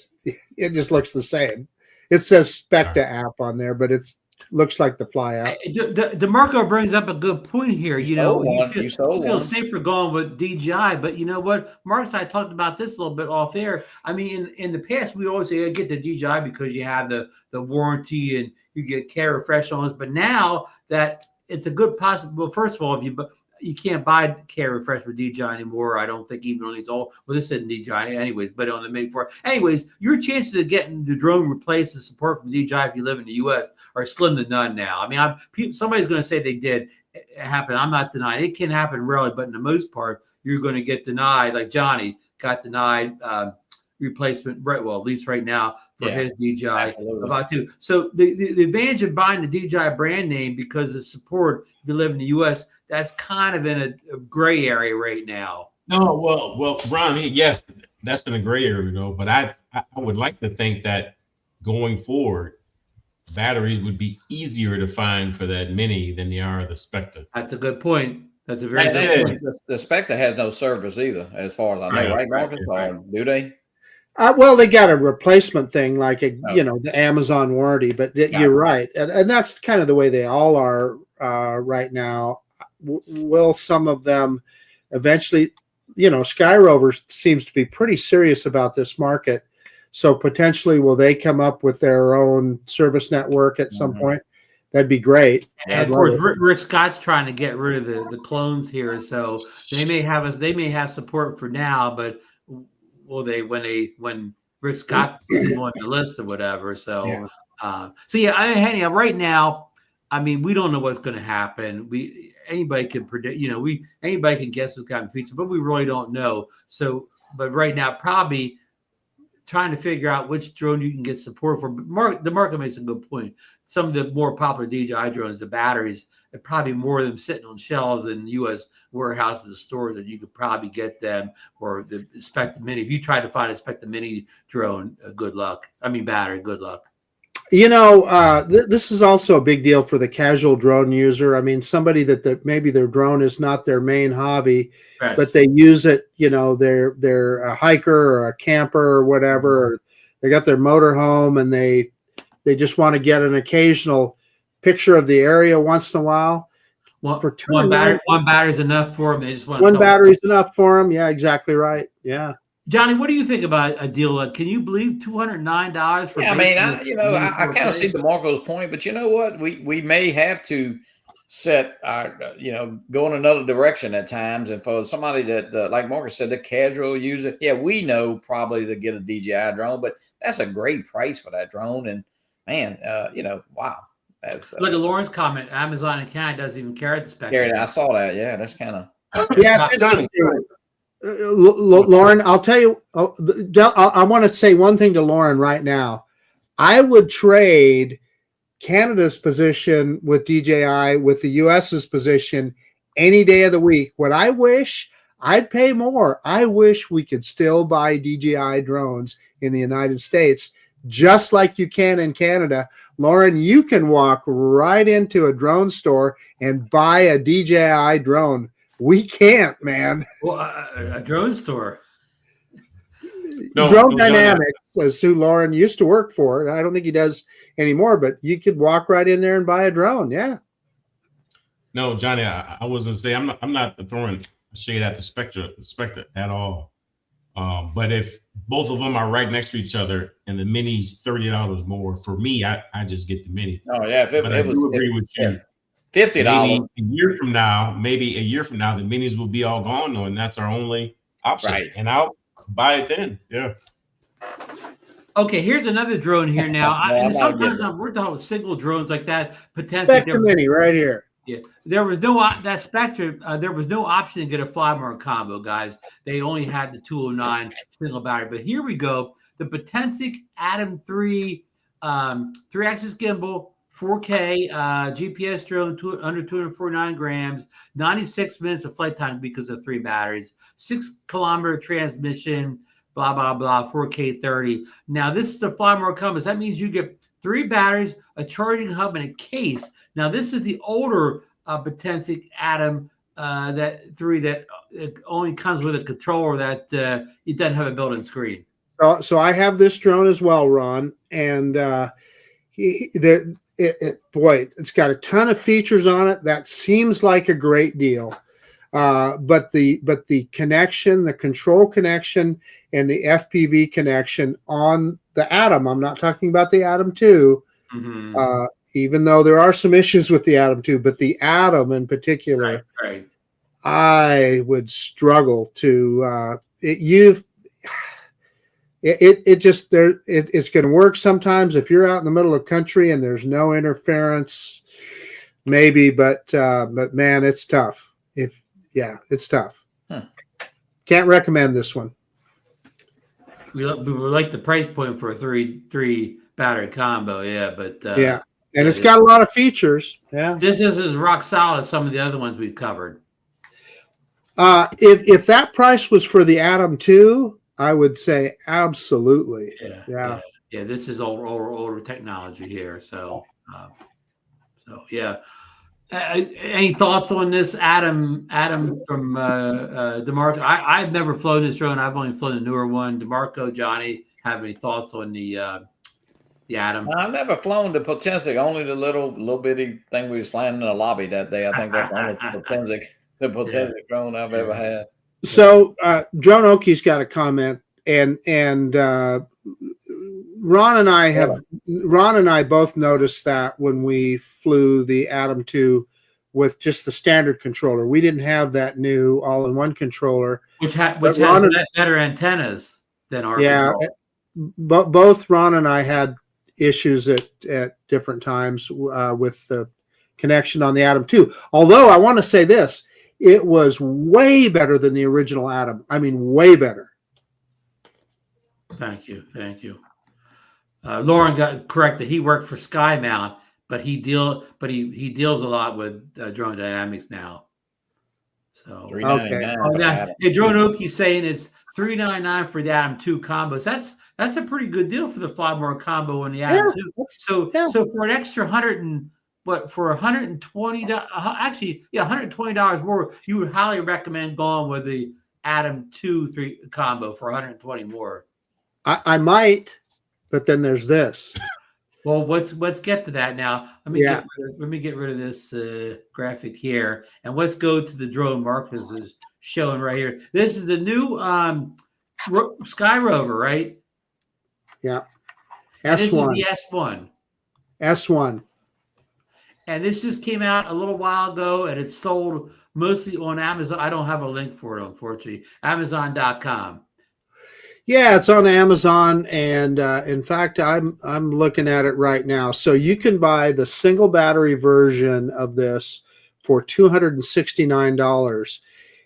just looks the same. It says Spectre app on there, but it's looks like the Fly app. DeMarco brings up a good point here. You feel safer going with DJI, but you know what? Marcus and I talked about this a little bit off air. I mean, in the past, we always say, get the DJI because you have the warranty and you get care refresh on this. But now that it's a good possible, well, first of all, you can't buy care refresh with DJI anymore. I don't think even on these this isn't DJI anyways, but on the Mini 4. Anyways, your chances of getting the drone replaced and support from DJI if you live in the U.S. are slim to none now. I mean, somebody's going to say they did happen. I'm not denying it can happen rarely, but in the most part, you're going to get denied. Like Johnny got denied replacement, right? Well, at least right now for his DJI about two. So the advantage of buying the DJI brand name because of support if you live in the U.S. That's kind of in a gray area right now. No, well, Ron, yes, that's been a gray area ago. But I I would like to think that going forward, batteries would be easier to find for that Mini than they are the Spectre. That's a good point. That's a very And good it. point. the Spectre has no service either, as far as I know, right, Marcus? Right. Do they? Well, they got a replacement thing like Oh. the Amazon warranty, but you're right, and that's kind of the way they all are right now. Will some of them eventually? Sky Rover seems to be pretty serious about this market, so potentially will they come up with their own service network at some point? That'd be great. And of course, Rick Scott's trying to get rid of the clones here, so they may have support for now, but will they when Rick Scott is on the list or whatever? So, Henny, right now, I mean, we don't know what's going to happen. Anybody can predict, anybody can guess what's going to feature, but we really don't know. So, but right now, probably trying to figure out which drone you can get support for. But DeMarco makes a good point. Some of the more popular DJI drones, the batteries, there are probably more of them sitting on shelves in U.S. warehouses and stores that you could probably get them, or the Spectre Mini. If you try to find a Spectre Mini drone, good luck. I mean, battery, good luck. This is also a big deal for the casual drone user. I mean, somebody that maybe their drone is not their main hobby, Yes. but they use it. They're a hiker or a camper or whatever. Or they got their motor home and they just want to get an occasional picture of the area once in a while. One battery is enough for them. They just want one battery's enough for them. Yeah, exactly right. Yeah. Johnny, what do you think about a deal? Can you believe $209 for? Yeah, I mean, I kind of see DeMarco's point, but you know what? We may have to set our, go in another direction at times. And for somebody that, like Marcus said, the casual user, we know probably to get a DJI drone, but that's a great price for that drone. And man, wow. Look at Lauren's comment. Amazon and Canada doesn't even carry the Spectre. I saw that. Yeah, that's kind of. Yeah, Lauren, I'll tell you, I want to say one thing to Lauren right now. I would trade Canada's position with DJI with the US's position any day of the week. What I wish, I'd pay more. I wish we could still buy DJI drones in the United States, just like you can in Canada. Lauren, you can walk right into a drone store and buy a DJI drone. We can't, man. Well, a drone store. Drone Dynamics is who Lauren used to work for. I don't think he does anymore, but you could walk right in there and buy a drone. Yeah. No, Johnny, I was gonna say I'm not throwing shade at the Spectre at all. But if both of them are right next to each other and the Mini's $30 more, for me, I just get the Mini. Oh yeah, I do agree with you. $50. Maybe a year from now, the Minis will be all gone, though, and that's our only option. Right. And I'll buy it then. Yeah. Okay, here's another drone here now. No, sometimes we're talking single drones like that. Potentially, Spectre Mini right here. Yeah, there was no that Spectre. There was no option to get a Flymore combo, guys. They only had the 209 single battery. But here we go. The Potensic Atom 3 3-axis gimbal, 4K GPS drone, under 249 grams, 96 minutes of flight time because of 3 batteries, 6-kilometer transmission, blah, blah, blah, 4K 30. Now, this is the Flymore compass. That means you get 3 batteries, a charging hub, and a case. Now, this is the older Potensic Atom that it only comes with a controller that it doesn't have a built-in screen. So I have this drone as well, Ron, and it's got a ton of features on it. That seems like a great deal, but the connection, the control connection, and the FPV connection on the Atom. I'm not talking about the Atom 2. Mm-hmm. Even though there are some issues with the Atom 2, but the Atom in particular, right. I would struggle to. It's going to work sometimes if you're out in the middle of country and there's no interference, maybe, but man, it's tough. It's tough. Can't recommend this one. We like the price point for a three battery combo, but and it's got a lot of features. Yeah, this is as rock solid as some of the other ones we've covered. If that price was for the Atom 2, I would say absolutely. Yeah, Yeah. yeah, yeah. This is older technology here. So, yeah. Any thoughts on this, Adam? Adam from DeMarco. I've never flown this drone. I've only flown a newer one. DeMarco, Johnny, have any thoughts on the Adam? I've never flown the Potensic, only the little bitty thing we was flying in the lobby that day. I think that's the only Potensic drone I've ever had. So Drone Oki's got a comment, and Ron and I both noticed that when we flew the Atom 2 with just the standard controller. We didn't have that new all-in-one controller, which has better antennas than our controller. But both Ron and I had issues at different times with the connection on the Atom 2. Although I want to say this, it was way better than the original Atom. I mean, way better. Thank you. Lauren got corrected. He worked for SkyMount, but he deals a lot with Drone Dynamics now. So $399. Drone Oki's saying it's $399 for the Atom 2 combos. That's a pretty good deal for the Flymore combo and the Atom 2. So for an extra $120, actually, $120 more, you would highly recommend going with the Atom 2 combo for $120 more. I might, but then there's this. Well, let's get to that now. Let me get rid of this graphic here, and let's go to the drone Marcus is showing right here. This is the new Sky Rover, right? Yeah. S1. This is the S1. S1. And this just came out a little while ago, and it's sold mostly on Amazon. I don't have a link for it, unfortunately. Amazon.com. Yeah, it's on Amazon, and in fact, I'm looking at it right now. So you can buy the single battery version of this for $269.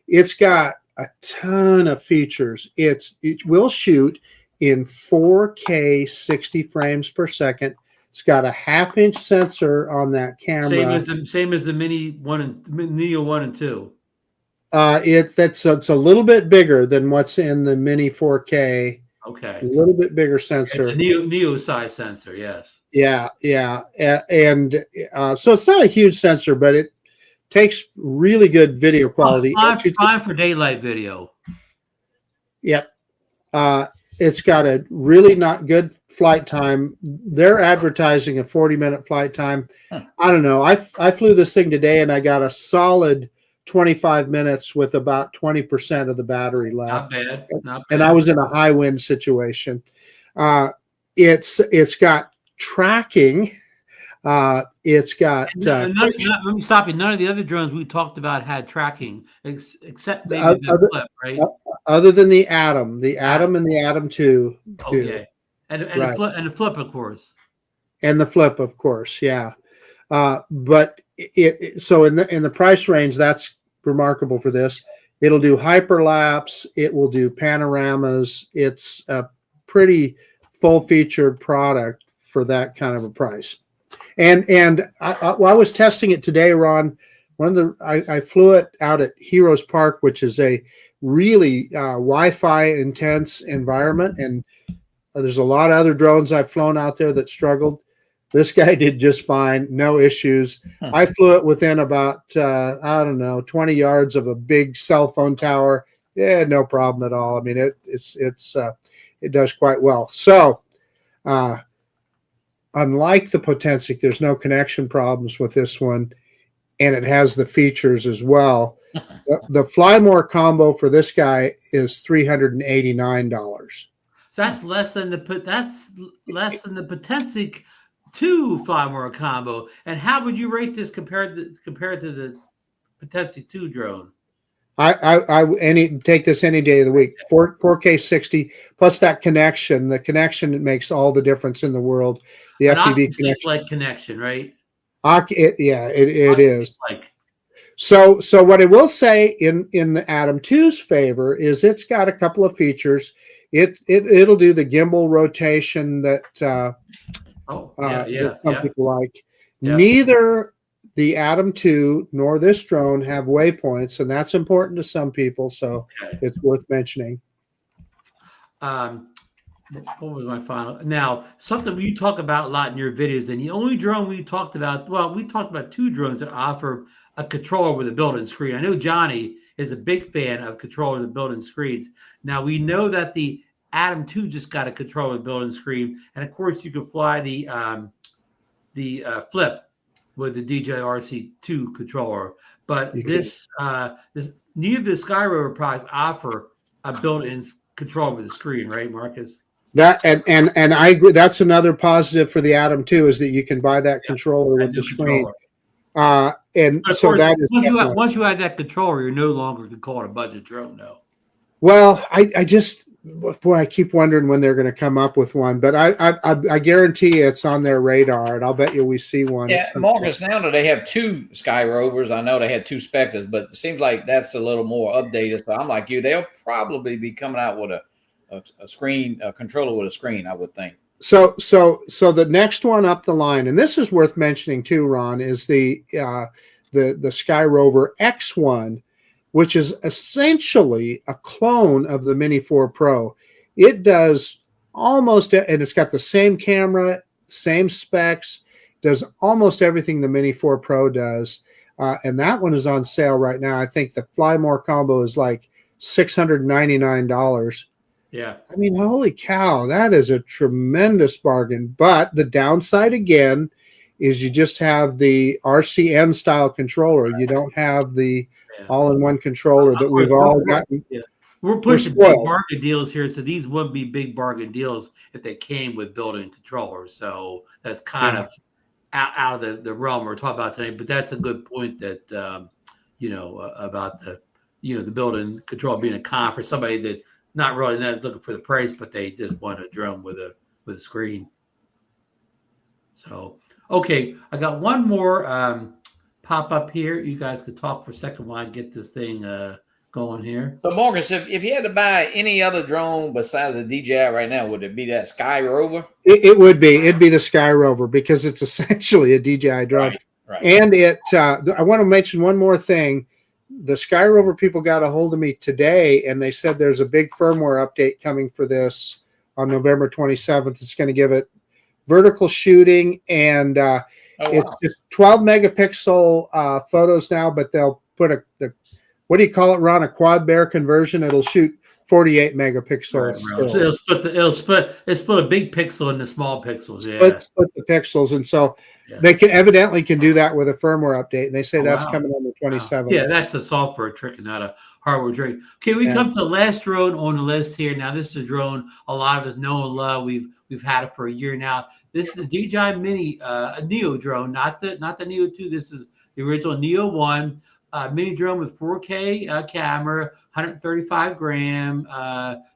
It's got a ton of features. It will shoot in 4K 60 frames per second. It's got a 1/2-inch sensor on that camera. Same as the Mini 1 and Neo 1 and 2. It's a little bit bigger than what's in the Mini 4K. Okay. A little bit bigger sensor. It's a Neo size sensor, yes. Yeah. And so it's not a huge sensor, but it takes really good video quality. Fine for daylight video. Yep. It's got a really not good flight time. They're advertising a 40-minute flight time. I don't know. I flew this thing today, and I got a solid 25 minutes with about 20% of the battery left. Not bad. And I was in a high wind situation. It's got tracking. It's got. Let me stop you. None of the other drones we talked about had tracking, except maybe the Flip, right? Other than the Atom, and the Atom 2. Okay, and the Flip, of course. And the Flip, of course, yeah. But so in the price range, that's remarkable for this. It'll do hyperlapse. It will do panoramas. It's a pretty full-featured product for that kind of a price. And I was testing it today, Ron. I flew it out at Heroes Park, which is a really Wi-Fi intense environment, and there's a lot of other drones I've flown out there that struggled. This guy did just fine, no issues. I flew it within about 20 yards of a big cell phone tower. Yeah, no problem at all. I mean, it does quite well. So, unlike the Potensic, there's no connection problems with this one, and it has the features as well. The Flymore combo for this guy is $389. So that's less than the Potensic 2 Flymore combo. And how would you rate this compared to the Potensic 2 drone? I take this any day of the week. 4K 60 plus that connection. The connection, it makes all the difference in the world. The FPV connection, right? It is. So what I will say in the Atom 2's favor is it's got a couple of features. It'll do the gimbal rotation that that some people like. Yeah. Neither the Atom 2 nor this drone have waypoints, and that's important to some people, so it's worth mentioning. what was my final? Now, something you talk about a lot in your videos, and the only drone we talked about, well, we talked about 2 drones that offer a controller with a built-in screen. I know Johnny is a big fan of controllers with built-in screens. Now, we know that the Atom 2 just got a controller with built-in screen, and of course, you can fly the Flip with the DJI RC2 controller. But this neither of the Sky Rover products offer a built-in controller with a screen, right, Marcus? That and I agree. That's another positive for the Atom 2 is that you can buy that controller with the screen. And so course, that is once you have that controller, you're no longer can call it a budget drone, though. Well, I keep wondering when they're going to come up with one, but I guarantee you it's on their radar, and I'll bet you we see one. Yeah, Marcus, now that they have 2 Sky Rovers, I know they had 2 Spectres, but it seems like that's a little more updated. So I'm like you, they'll probably be coming out with a screen, a controller with a screen, I would think. So the next one up the line, and this is worth mentioning too, Ron, is the Sky Rover X1, which is essentially a clone of the Mini 4 Pro. It does almost, and it's got the same camera, same specs, does almost everything the Mini 4 Pro does. And that one is on sale right now. I think the Fly More combo is like $699. Yeah. I mean, holy cow, that is a tremendous bargain. But the downside again is you just have the RCN style controller. You don't have the all-in-one controller that we've all gotten. Yeah. We're pushing big bargain deals here, so these would be big bargain deals if they came with built-in controllers. So that's kind of out of the realm we're talking about today. But that's a good point that about the built-in controller being a con for somebody that not looking for the price, but they just want a drone with a screen. So okay, I got one more pop up here. You guys could talk for a second while I get this thing going here. So Marcus, if you had to buy any other drone besides the DJI right now, would it be that Sky Rover? It would be. It'd be the Sky Rover because it's essentially a DJI drone. Right. And I want to mention one more thing. The Sky Rover people got a hold of me today, and they said there's a big firmware update coming for this on November 27th. It's going to give it vertical shooting, and it's just 12 megapixel photos now, but they'll put what do you call it, Ron? A quad bear conversion. It'll shoot 48 megapixels. Right, it'll split a big pixel into small pixels. Split the pixels, and so they can do that with a firmware update. And they say that's coming on the 27th. Wow. Yeah, that's a software trick and not a hardware trick. Okay, we come to the last drone on the list here. Now, this is a drone a lot of us know and love. We've had it for a year now. This is the DJI Mini, a Neo drone, not the Neo 2. This is the original Neo 1. Mini drone with 4K camera, 135 gram,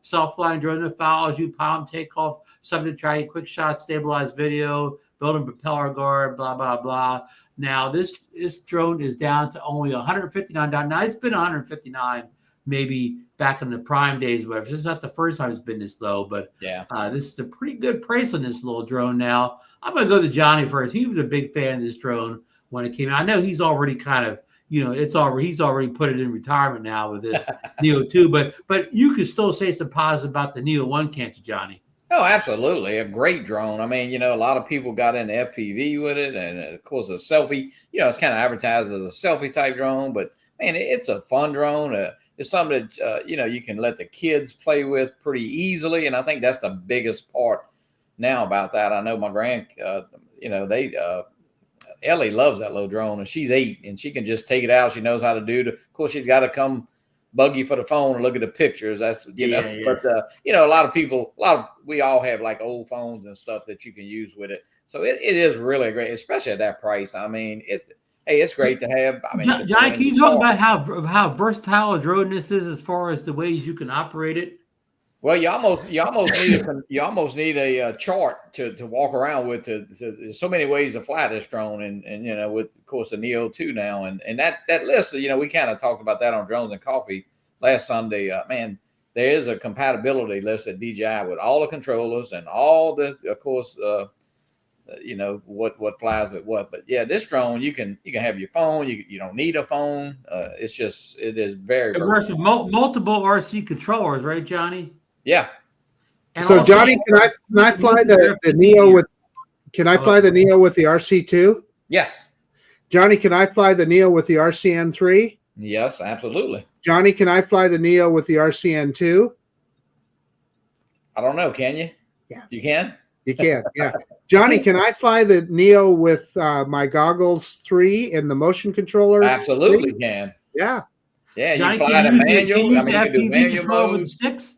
self-flying drone that follows you, palm takeoff, subject tracking, quick shot, stabilized video, built-in propeller guard, blah, blah, blah. Now, this drone is down to only $159. Now, it's been $159 maybe back in the prime days, but this is not the first time it's been this low, but this is a pretty good price on this little drone now. I'm going to go to Johnny first. He was a big fan of this drone when it came out. I know he's already kind of he's already put it in retirement now with this Neo 2, but you could still say some positive about the Neo 1, can't you, Johnny? Oh, absolutely. A great drone. I mean, a lot of people got into FPV with it, and of course a selfie, it's kind of advertised as a selfie type drone, but man, it's a fun drone. It's something that, you can let the kids play with pretty easily. And I think that's the biggest part now about that. I know my Ellie loves that little drone, and she's 8, and she can just take it out. She knows how to do it. Of course, she's got to come bug you for the phone and look at the pictures. That's, but a lot of we all have like old phones and stuff that you can use with it. So it is really great, especially at that price. I mean, it's great to have. I mean, Johnny, can you talk about how versatile a drone this is as far as the ways you can operate it? Well, you almost need a chart to walk around with. There's so many ways to fly this drone, and with of course the Neo 2 now, and that list. We kind of talked about that on Drones and Coffee last Sunday. Man, there is a compatibility list at DJI with all the controllers and all the, of course, what flies with what. But yeah, this drone you can have your phone. You don't need a phone. It is very it works with multiple RC controllers, right, Johnny? Yeah. And So also, Johnny, can I fly the Neo with? Can I fly the Neo with the RC2? Yes. Johnny, can I fly the Neo with the RCN3? Yes, absolutely. Johnny, can I fly the Neo with the RCN2? I don't know. Can you? Yes. You can? You can, yeah. Johnny, can I fly the Neo with my goggles 3 and the motion controller? Absolutely 3? can. Yeah. Yeah, Johnny, you fly the manual. I mean, you can do FPV manual control with mode, the sticks.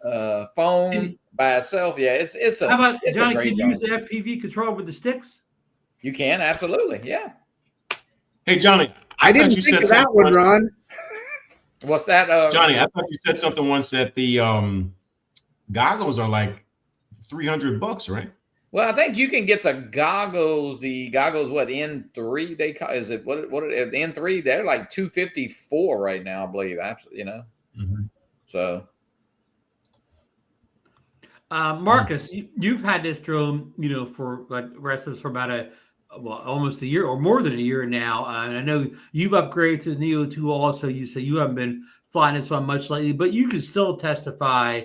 phone by itself. Yeah, it's How about a Johnny? great Can you use drone. the FPV control with the sticks? You can absolutely. Yeah. Hey, Johnny, I thought didn't you think said of that something one, once- Ron. What's that? Johnny, I thought you said something once that the goggles are like $300, right? Well, I think you can get the goggles. The goggles, what N3? They call is it what N3? They're like $254 right now, I believe. Absolutely, you know. Mm-hmm. So, Marcus, you've had this drone, for like the rest of us for about almost a year or more than a year now. And I know you've upgraded to the Neo 2 also. You say you haven't been flying this one much lately, but you can still testify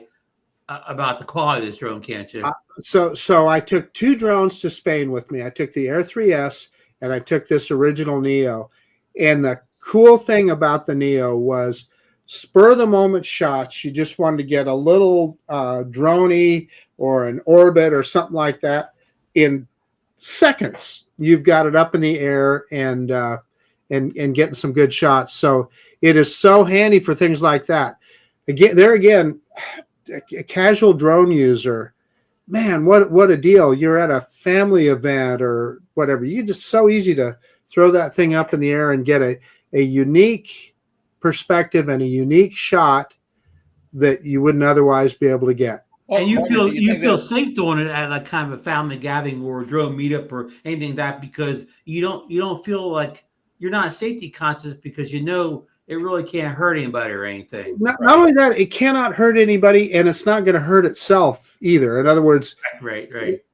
about the quality of this drone, can't you? So I took 2 drones to Spain with me. I took the Air 3S and I took this original Neo. And the cool thing about the Neo was spur of the moment shots. You just wanted to get a little droney or an orbit or something like that. In seconds, you've got it up in the air and getting some good shots. So it is so handy for things like that. Again, a casual drone user, man, what a deal. You're at a family event or whatever. You just so easy to throw that thing up in the air and get a unique perspective and a unique shot that you wouldn't otherwise be able to get. And you Marcus, feel safe doing it at like kind of a family gathering or a drone meetup or anything like that, because you don't feel like you're not safety conscious because it really can't hurt anybody or anything. Not only that, it cannot hurt anybody, and it's not going to hurt itself either. In other words, right.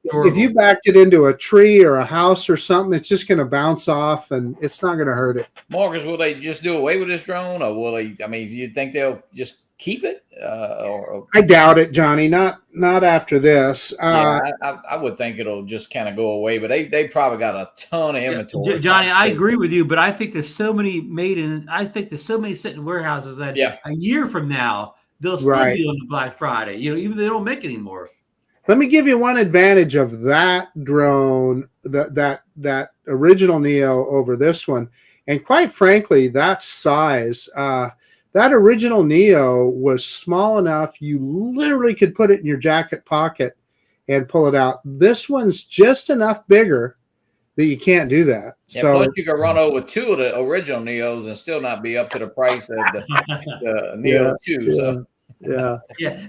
If you backed it into a tree or a house or something, it's just going to bounce off, and it's not going to hurt it. Marcus, will they just do away with this drone, or will they? I mean, do you think they'll just keep it? I doubt it, Johnny. Not after this. I would think it'll just kind of go away, but they probably got a ton of inventory. Johnny, I agree with you, but I think there's so many sitting in warehouses that a year from now they'll still be on the Black Friday. Even if they don't make it anymore. Let me give you one advantage of that drone, that original Neo over this one, and quite frankly, that size. That original Neo was small enough you literally could put it in your jacket pocket and pull it out. This one's just enough bigger that you can't do that. Yeah, so plus you can run over 2 of the original Neos and still not be up to the price of the Neo 2. So. Yeah.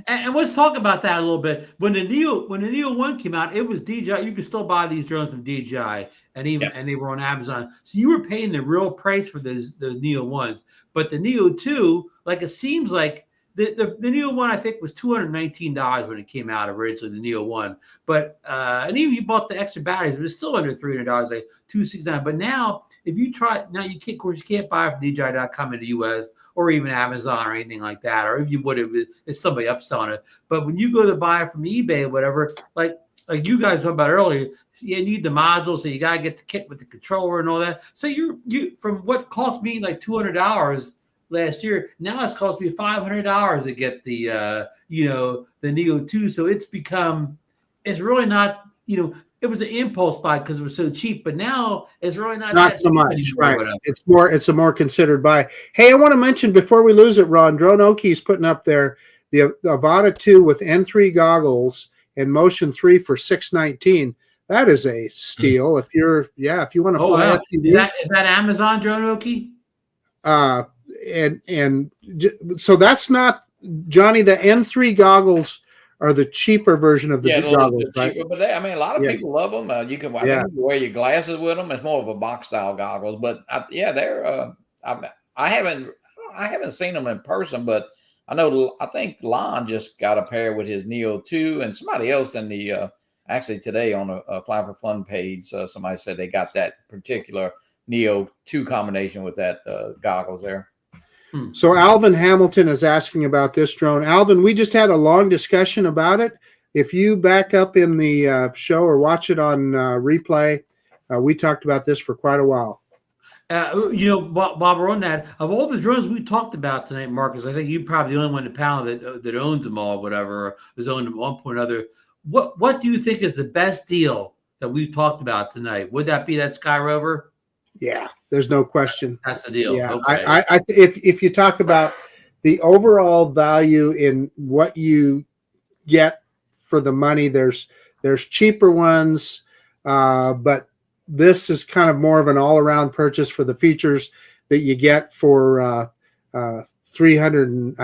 And let's talk about that a little bit. When the Neo 1 came out, it was DJI. You could still buy these drones from DJI, and they were on Amazon. So you were paying the real price for those Neo 1s. But the Neo 2, like it seems like the Neo 1, I think, was $219 when it came out originally, the Neo 1. But and even if you bought the extra batteries, it was still under $300, like $269. But now, if you try, now you can't, of course, you can't buy from DJI.com in the US or even Amazon or anything like that, or if you would, it's somebody upselling it. But when you go to buy from eBay or whatever, like you guys talked about earlier, you need the module, so you gotta get the kit with the controller and all that. So you from what cost me like $200 last year, now it's cost me $500 to get the the Neo 2. So it's really not, it was an impulse buy because it was so cheap, but now it's really not so much, right? It's a more considered buy. Hey, I want to mention before we lose it, Ron, DroneOki's putting up there the Avata 2 with N3 goggles and Motion 3 for $619. That is a steal. If you want to fly. Wow. Is that Amazon, DroneOki? And so that's not, Johnny, the N3 goggles are the cheaper version of the goggles, right? Cheaper, but a lot of people love them. You can think you wear your glasses with them. It's more of a box style goggles, but they're. I haven't seen them in person, but I think Lon just got a pair with his Neo 2, and somebody else in the actually today on a Fly for Fun page, somebody said they got that particular Neo 2 combination with that goggles there. So Alvin Hamilton is asking about this drone. Alvin, we just had a long discussion about it. if you back up in the show or watch it on replay, we talked about this for quite a while. Bob, we're on that. Of all the drones we talked about tonight, Marcus, I think you're probably the only one in the panel that owns them all, whatever, or has owned them at one point or other. What do you think is the best deal that we've talked about tonight? Would that be that Sky Rover? Yeah, there's no question. That's the deal. Yeah, okay. If you talk about the overall value in what you get for the money, there's cheaper ones, but this is kind of more of an all-around purchase for the features that you get for $300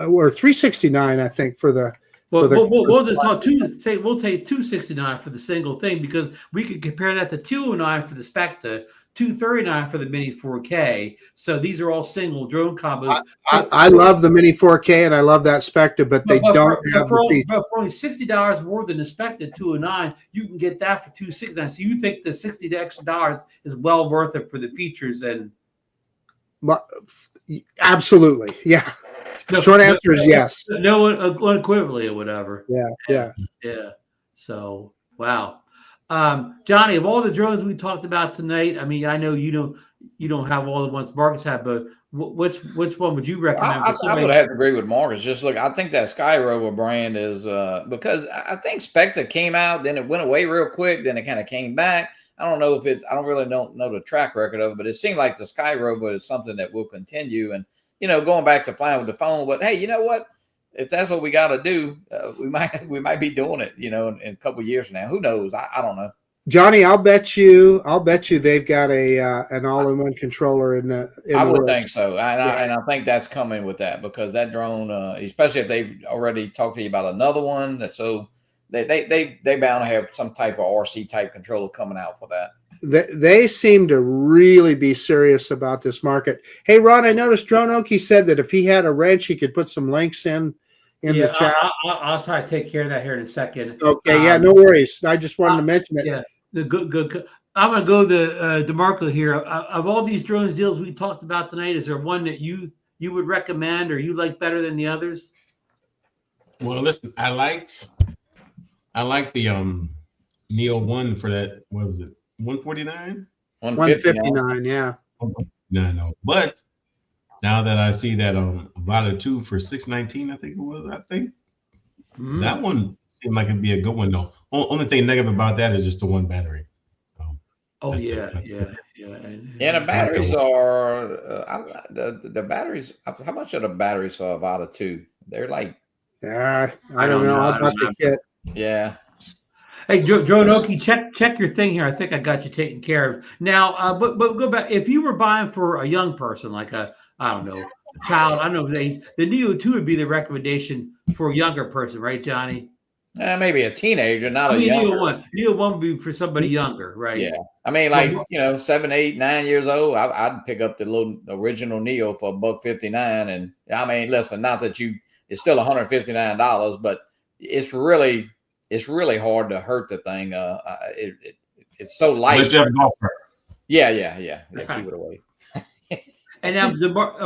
or $369, I think, for the. We'll just talk we'll take $269 for the single thing, because we could compare that to $209 for the Spectre, $239 for the Mini 4K. So these are all single drone combos. I love the Mini 4K and I love that Spectre, but they don't have the feature. But for only $60 more than the Spectre 209, you can get that for $269. So you think the $60 extra is well worth it for the features? And absolutely, yeah. Short answer is yes. No, unequivocally or whatever. Yeah. So wow. Johnny, of all the drones we talked about tonight, I mean, I know you don't have all the ones Marcus had, but which one would you recommend? I would have to agree with Marcus. Just look, I think that Sky Rover brand is because I think Spectre came out, then it went away real quick, then it kind of came back. I don't know if I don't really know the track record of it, but it seemed like the Sky Rover is something that will continue. And going back to flying with the phone, but hey, you know what? If that's what we got to do, we might be doing it, in a couple of years now. Who knows? I don't know. Johnny, I'll bet you they've got an all-in-one controller in the. I would think so, and I think that's coming with that, because that drone, especially if they've already talked to you about another one, so they bound to have some type of RC type controller coming out for that. They seem to really be serious about this market. Hey, Ron, I noticed DroneOki said that if he had a wrench, he could put some links in the chat. I'll try to take care of that here in a second. Okay, no worries. I just wanted to mention it. Yeah, the good. I'm going to go to DeMarco here. Of all these drones deals we talked about tonight, is there one that you would recommend or you like better than the others? Well, listen, I liked the Neo 1 for that. What was it? 149? 159, yeah. No. But now that I see that Vada 2 for 619, I think it was, that one seemed like it'd be a good one though. Only thing negative about that is just the one battery. Yeah. And the batteries are the batteries. How much are the batteries for a Vada 2? They're like, I don't know. How about the kit? Yeah. Hey, DroneOki, check your thing here. I think I got you taken care of. Now, but go back. If you were buying for a young person, like a child, I don't know, the Neo 2 would be the recommendation for a younger person, right, Johnny? Maybe a teenager, not a younger. Neo 1 would be for somebody younger, right? Yeah. I mean, like, 7, 8, 9 years old, I'd pick up the little original Neo for $159. And I mean, listen, not that it's still $159, but it's really hard to hurt the thing. It's so light. Yeah. Keep it away. And now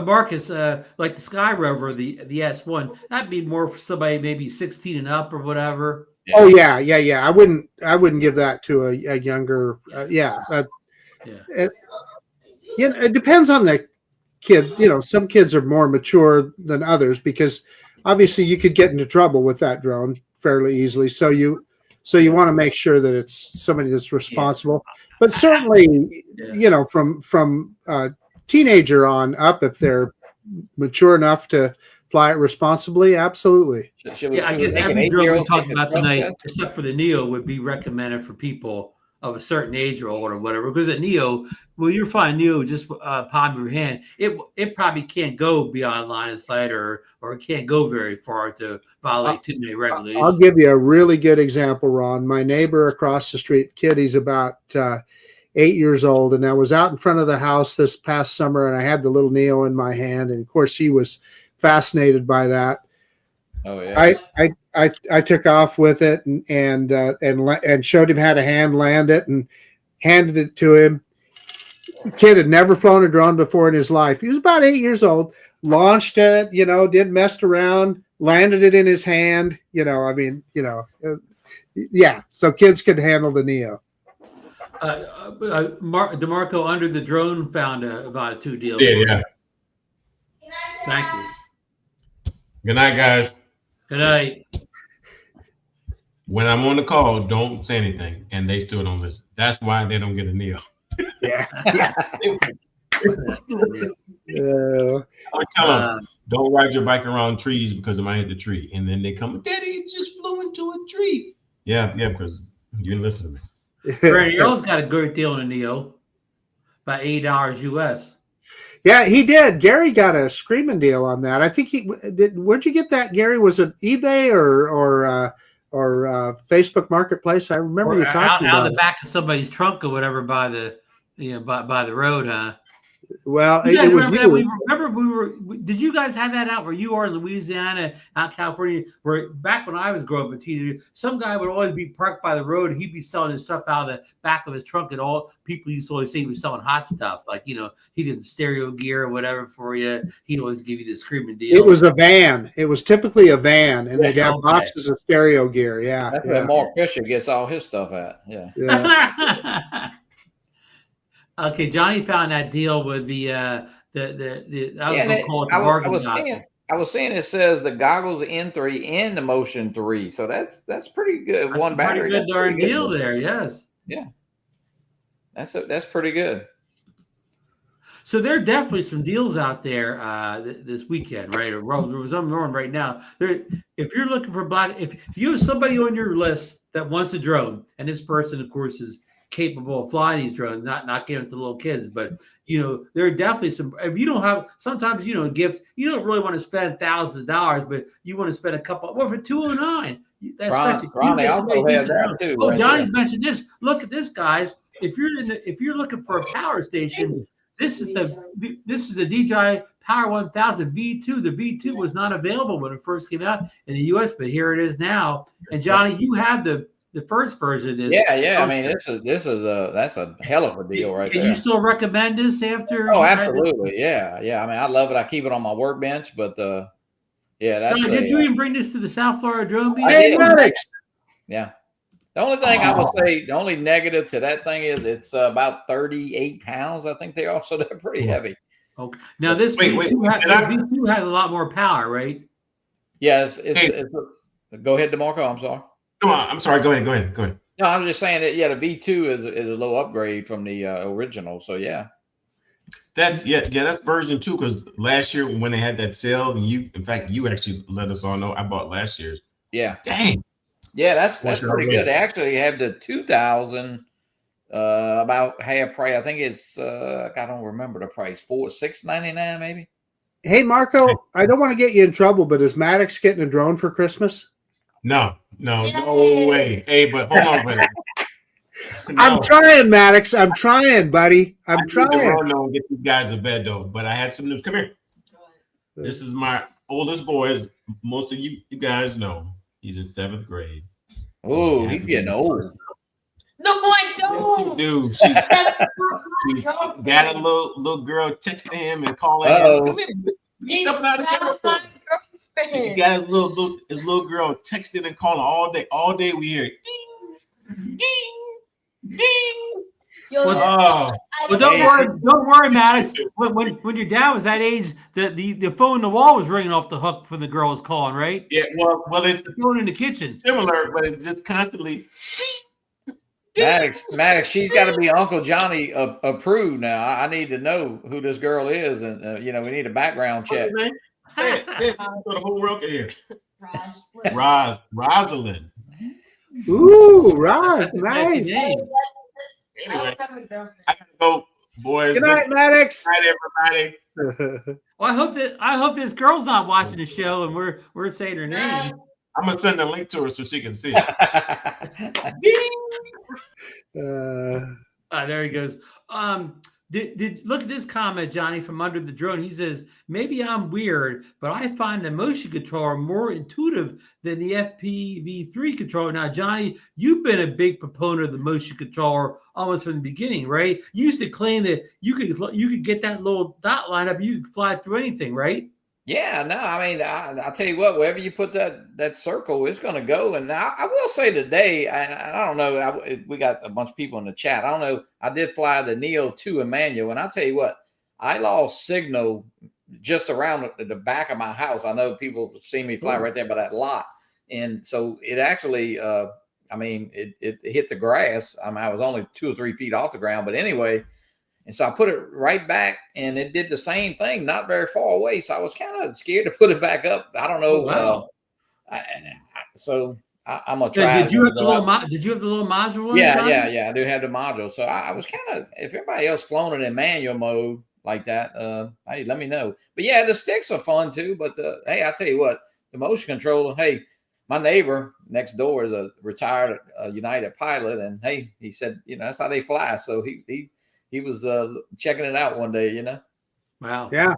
Marcus, like the Sky Rover, the S1, that'd be more for somebody maybe 16 and up or whatever. Yeah. Oh yeah. I wouldn't give that to a younger. It depends on the kid. Some kids are more mature than others, because obviously you could get into trouble with that drone fairly easily. So you want to make sure that it's somebody that's responsible. But certainly, from teenager on up, if they're mature enough to fly it responsibly, absolutely. I guess every drone we talked about tonight, except for the Neo, would be recommended for people of a certain age or older or whatever. Because at Neo, when you're flying Neo just palm of your hand, it probably can't go beyond line of sight or it can't go very far to violate too many regulations. I'll give you a really good example, Ron. My neighbor across the street, kid, he's about 8 years old, and I was out in front of the house this past summer, and I had the little Neo in my hand, and of course he was fascinated by that. Oh yeah. I took off with it and showed him how to hand land it and handed it to him. The kid had never flown a drone before in his life. He was about 8 years old. launched it, didn't mess around, landed it in his hand. Yeah. So kids could handle the Neo. DeMarco under the drone found about a 2 deal. Yeah. Thank you. Good night, guys. Good night. When I'm on the call, don't say anything, and they still don't listen. That's why they don't get a Neo. Yeah. I would tell them, don't ride your bike around trees because it might hit the tree. And then they come, Daddy, it just flew into a tree. Yeah, because you didn't listen to me. Fran, Earl's got a great deal on a Neo, about $80 US. Yeah, he did. Gary got a screaming deal on that. I think he did. Where'd you get that, Gary? Was it eBay or Facebook Marketplace? I remember you talking out about the back of somebody's trunk or whatever by the by the road, huh? Well, it was. Did you guys have that out where you are in Louisiana, out California? Where back when I was growing up a teenager, some guy would always be parked by the road. And he'd be selling his stuff out of the back of his trunk, and all people used to always say he was selling hot stuff, like he did stereo gear or whatever for you. He'd always give you the screaming deal. It was a van. It was typically a van, and they'd have boxes of stereo gear. Yeah, that's where Mark Fisher gets all his stuff at. Yeah. Okay, Johnny found that deal with the I was saying it says the goggles N3 and the Motion 3, so that's pretty good. That's one battery. Pretty good darn deal there. Yes. Yeah. That's pretty good. So there are definitely some deals out there this weekend, right? Or there was something on right now. If you're looking for if you have somebody on your list that wants a drone, and this person, of course, is capable of flying these drones, not giving it to little kids, but there are definitely some. If you don't have, sometimes gifts, you don't really want to spend thousands of dollars, but you want to spend a couple. Well, for $209, that's Ronnie also has that too. Oh, Johnny mentioned this. Look at this, guys. If you're looking for a power station, this is the DJI Power 1000 V2. The V2 was not available when it first came out in the US, but here it is now. And Johnny, you have the first version of this. Yeah. I mean, that's a hell of a deal right there. Can you still recommend this after? Oh, absolutely. Yeah. I mean, I love it. I keep it on my workbench, but that's. John, did you even bring this to the South Florida Drone Meet? Yeah. The only thing I would say, the only negative to that thing is it's about 38 pounds. I think they are, so they're pretty heavy. Okay. Now this V2 has a lot more power, right? Yes. It's go ahead, DeMarco. I'm sorry. No, I'm sorry. Go ahead. No, I'm just saying that. Yeah, the V2 is a low upgrade from the original. So yeah. That's version 2. Because last year when they had that sale, and you actually let us all know I bought last year's. Yeah. Dang. Yeah, that's pretty good. They actually have the 2000 about half price. I think it's I don't remember the price. $699 maybe. Hey Marco, I don't want to get you in trouble, but is Maddox getting a drone for Christmas? No way. Hey, but hold on, buddy. No. I'm trying, Maddox. I'm trying, buddy. I'm trying. To get these guys to bed though, but I had some news. Come here. This is my oldest boy, as most of you guys know. He's in 7th grade. Oh, he's getting old. No, I don't. Dude, she's got a little girl texting him and calling him. Come here. He's not my girlfriend. He got his little girl texting and calling all day. We hear ding, ding, ding. Well, don't worry, Maddox. When your dad was that age, the phone in the wall was ringing off the hook when the girl was calling, right? Yeah, well, it's the phone in the kitchen. Similar, but it's just constantly. Maddox, she's got to be Uncle Johnny approved now. I need to know who this girl is, and we need a background check. So the whole world can hear. Rosalind. Ooh, Roz, nice. Anyway, I gotta go, boys. Good night, Maddox. Good night, everybody. Well, I hope this girl's not watching the show and we're saying her name. I'm gonna send a link to her so she can see it. There he goes. Did look at this comment, Johnny, from Under the Drone. He says, maybe I'm weird, but I find the motion controller more intuitive than the FPV3 controller. Now, Johnny, you've been a big proponent of the motion controller almost from the beginning, right? You used to claim that you could get that little dot line up, you could fly through anything, right? Yeah, no, I mean, I tell you what, wherever you put that circle, it's going to go. And I will say today, I don't know, we got a bunch of people in the chat. I don't know. I did fly the Neo 2 Emmanuel, and I tell you what, I lost signal just around the back of my house. I know people see me fly right there by that lot, and so it actually, I mean, it hit the grass. I mean, I was only 2 or 3 feet off the ground, but anyway. And so I put it right back, and it did the same thing, not very far away. So I was kind of scared to put it back up. I don't know. Oh, wow. So I'm gonna try. Did you have the little? Did you have the little module? One, yeah. I do have the module. So I was kind of. If everybody else flown it in manual mode like that, hey, let me know. But yeah, the sticks are fun too. But hey, I tell you what, the motion controller. Hey, my neighbor next door is a retired United pilot, and hey, he said, that's how they fly. So he was checking it out one day, Wow. Yeah.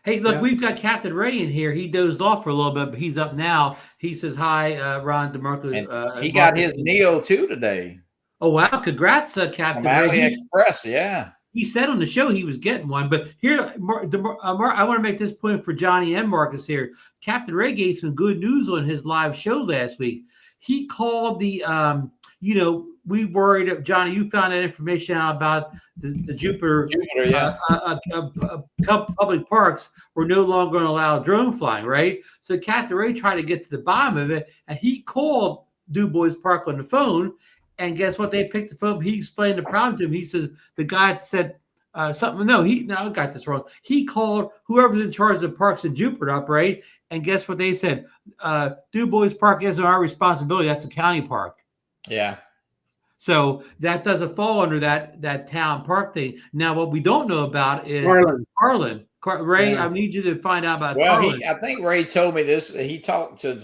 Hey, look, we've got Captain Ray in here. He dozed off for a little bit, but he's up now. He says, hi, Ron, DeMarco. He got his Neo 2 today. Oh, wow. Congrats, Captain Ray. Express, yeah. He said on the show he was getting one. But here, I want to make this point for Johnny and Marcus here. Captain Ray gave some good news on his live show last week. He called the, we worried, Johnny, you found that information out about the Jupiter yeah. Public parks were no longer going to allow drone flying, right? So Captain Ray tried to get to the bottom of it, and he called Du Bois Park on the phone, and guess what? They picked the phone. He explained the problem to him. He says the guy said something. No, I got this wrong. He called whoever's in charge of the parks in Jupiter up, right? And guess what they said? Du Bois Park isn't our responsibility. That's a county park. Yeah. So that doesn't fall under that town park thing. Now, what we don't know about is Carlin. Ray, I need you to find out about Carlin. I think Ray told me this. He talked to,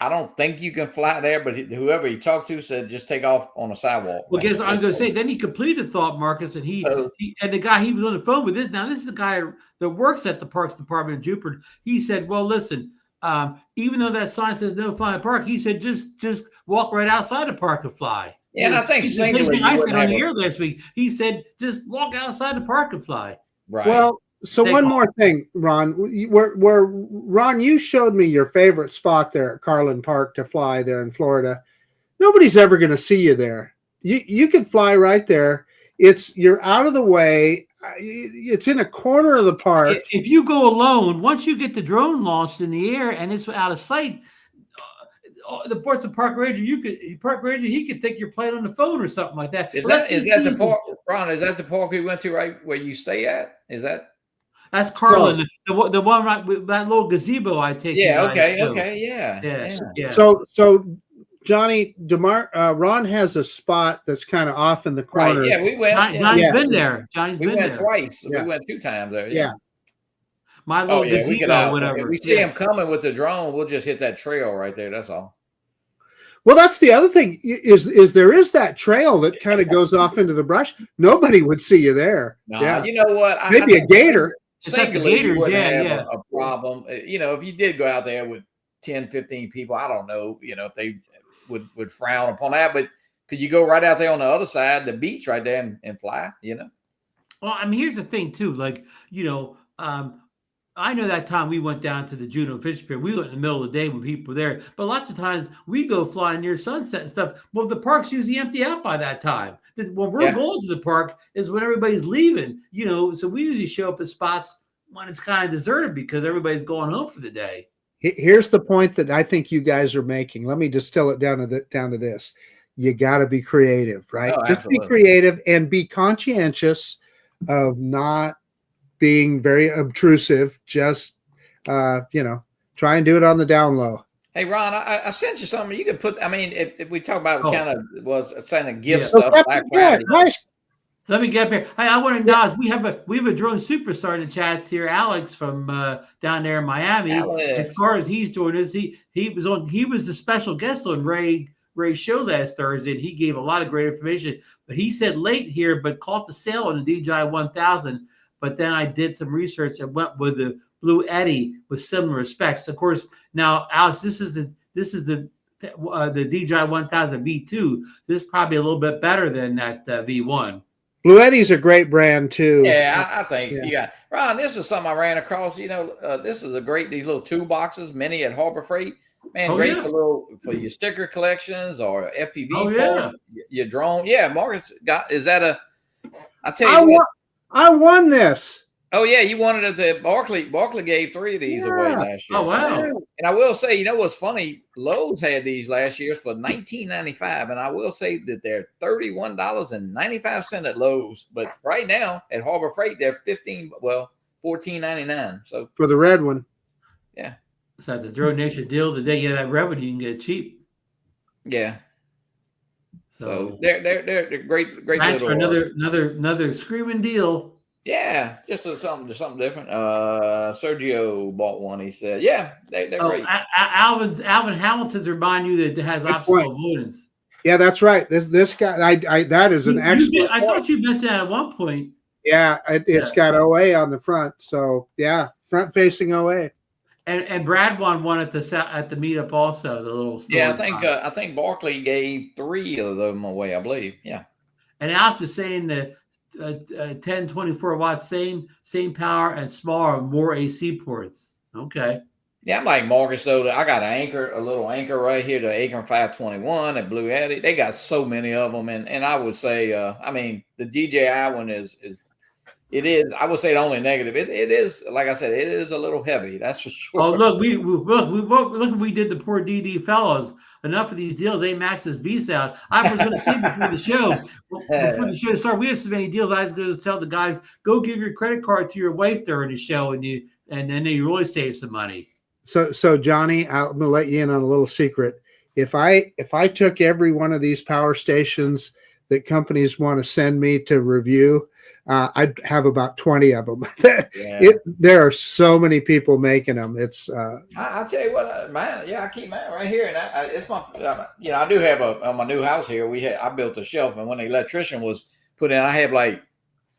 I don't think you can fly there, but whoever he talked to said just take off on a sidewalk. Well, guess I'm going to say, then he completed the thought, Marcus, and and the guy he was on the phone with this. Now, this is a guy that works at the Parks Department in Jupiter. He said, well, listen, even though that sign says no flying park, he said, just walk right outside the park and fly. Yeah, and I think singularly, I said on the air last week, he said, just walk outside the park and fly. Right. Well, so one more thing, Ron, where Ron, you showed me your favorite spot there at Carlin Park to fly there in Florida. Nobody's ever going to see you there. You can fly right there. You're out of the way. It's in a corner of the park. If you go alone, once you get the drone launched in the air and it's out of sight, the park ranger, he could think you're playing on the phone or something like that. Is that the park, Ron? Is that the park we went to right where you stay at? Is that? That's Carlin, the one right with that little gazebo. I take. Yeah. Okay. Yeah. So Johnny Ron has a spot that's kind of off in the corner. Right, yeah, we went. Johnny's been there. Johnny's been there twice. Yeah. We went 2 times there. Yeah. My little gazebo, whatever. If we see him coming with the drone, we'll just hit that trail right there. That's all. Well, that's the other thing is there is that trail that kind of goes off into the brush. Nobody would see you there. No, yeah. You know what? Maybe a gator. Singularly, you wouldn't have a problem. If you did go out there with 10, 15 people, I don't know, if they would frown upon that. But could you go right out there on the other side, the beach right there and fly, Well, I mean, here's the thing, too. Like, I know that time we went down to the Juneau Fish Pier. We went in the middle of the day when people were there. But lots of times we go flying near sunset and stuff. Well, the park's usually empty out by that time. When we're going to the park is when everybody's leaving, So we usually show up at spots when it's kind of deserted because everybody's going home for the day. Here's the point that I think you guys are making. Let me distill it down to this. You got to be creative, right? Just be creative and be conscientious of not being very obtrusive. Just try and do it on the down low. Hey Ron, I sent you something. You could put. I mean, if we talk about kind of was saying a gift stuff. Nice. Let me get up here. Hey, I want to acknowledge we have a drone superstar in the chats here, Alex from down there in Miami. As far as he's doing this, he was the special guest on Ray's show last Thursday, and he gave a lot of great information. But he said late here, but caught the sale on the DJI 1000. But then I did some research and went with the Blue Eddy with similar specs. Of course, now Alex, this is the DJI 1000 V2. This is probably a little bit better than that V1. Blue Eddy's a great brand too. Yeah, I think Yeah. you got Ron. This is something I ran across. This is these little toolboxes, mini at Harbor Freight. Man, Oh, great yeah. for your sticker collections or FPV Oh, parts, your drone. Yeah, Marcus is that a? I tell I you what. I won this. Oh yeah, you wanted it at Barkley. Barkley gave 3 of these away Yeah. last year. Oh, wow. Yeah. And I will say, what's funny? Lowe's had these last year for $19.95, and I will say that they're $31.95 at Lowe's. But right now at Harbor Freight, they're $14.99. So For the red one. yeah, So that's a DroneNation deal. The day you have that revenue, you can get it cheap. yeah. So So they're great. thanks for little, another screaming deal. yeah, just something different. Sergio bought one. He said, "Yeah, they're great." Alvin Hamilton's remind you that it has Good obstacle point. avoidance. Yeah, that's right. This guy, that is an excellent. I thought you mentioned that at one point. Yeah, it's got OA on the front. So yeah, front facing OA. And Brad won one at the meetup also. The little Yeah, storage I think Barkley gave 3 of them away. I believe. Yeah. And Alex is saying that 10, 24 watts, same power and smaller, more AC ports. Okay. Yeah, I'm like Marcus. So I got a little anchor right here, the Acre 521 at Blue Eddy. They got so many of them, and I would say, the DJI one is. I would say the only negative. It is, like I said, it is a little heavy. That's for sure. Oh, look, we did the poor DD fellows. Enough of these deals. They maxed his visa out. I was going to say before the show, started, we have so many deals. I was going to tell the guys, go give your credit card to your wife during the show, and then you really save some money. So Johnny, I'm going to let you in on a little secret. If I took every one of these power stations that companies want to send me to review, I'd have about 20 of them. There are so many people making them. It's I'll tell you what, man. Yeah, I keep mine right here, and it's my. I do have on my new house here. I built a shelf, and when the electrician was put in, I have